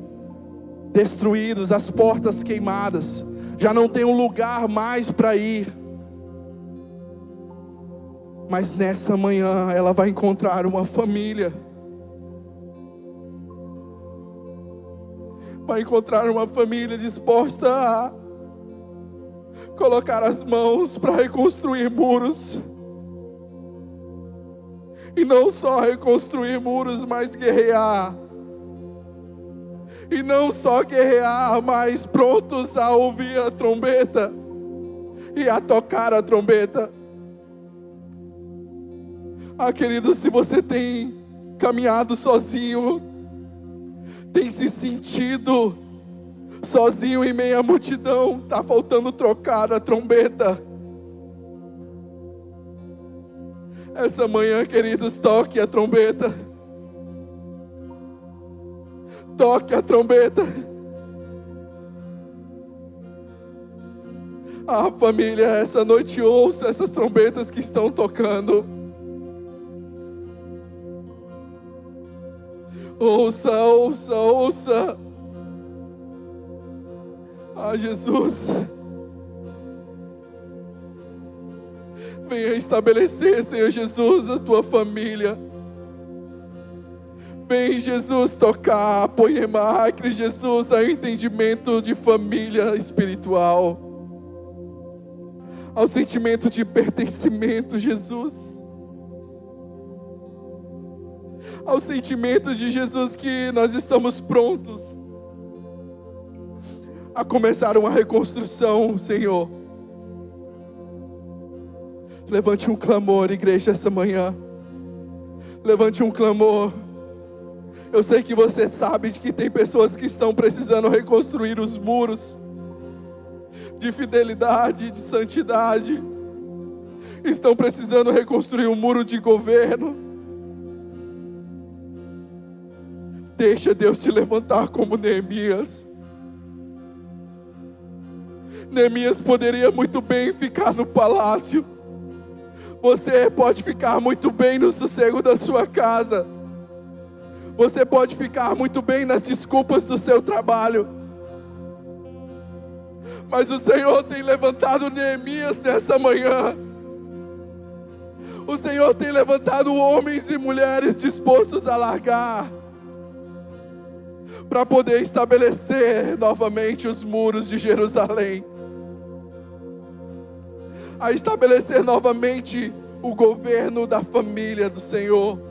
destruídos, as portas queimadas, já não tem um lugar mais para ir. Mas nessa manhã ela vai encontrar uma família, vai encontrar uma família disposta a colocar as mãos para reconstruir muros. E não só reconstruir muros, mas guerrear. E não só guerrear, mas prontos a ouvir a trombeta e a tocar a trombeta. Querido, se você tem caminhado sozinho, tem se sentido sozinho em meio à multidão, está faltando trocar a trombeta. Essa manhã, queridos, toque a trombeta. Toque a trombeta. Família, essa noite ouça essas trombetas que estão tocando. Ouça, ouça, ouça. Jesus, venha estabelecer, Senhor Jesus, a tua família. Vem, Jesus, tocar, poemar, Jesus, ao entendimento de família espiritual, ao sentimento de pertencimento, Jesus, ao sentimento de Jesus que nós estamos prontos a começar uma reconstrução, Senhor. Levante um clamor, igreja, essa manhã. Levante um clamor. Eu sei que você sabe de que tem pessoas que estão precisando reconstruir os muros de fidelidade, de santidade. Estão precisando reconstruir um muro de governo. Deixa Deus te levantar como Neemias. Neemias poderia muito bem ficar no palácio. Você pode ficar muito bem no sossego da sua casa. Você pode ficar muito bem nas desculpas do seu trabalho. Mas o Senhor tem levantado Neemias nessa manhã. O Senhor tem levantado homens e mulheres dispostos a largar para poder estabelecer novamente os muros de Jerusalém, a estabelecer novamente o governo da família do Senhor.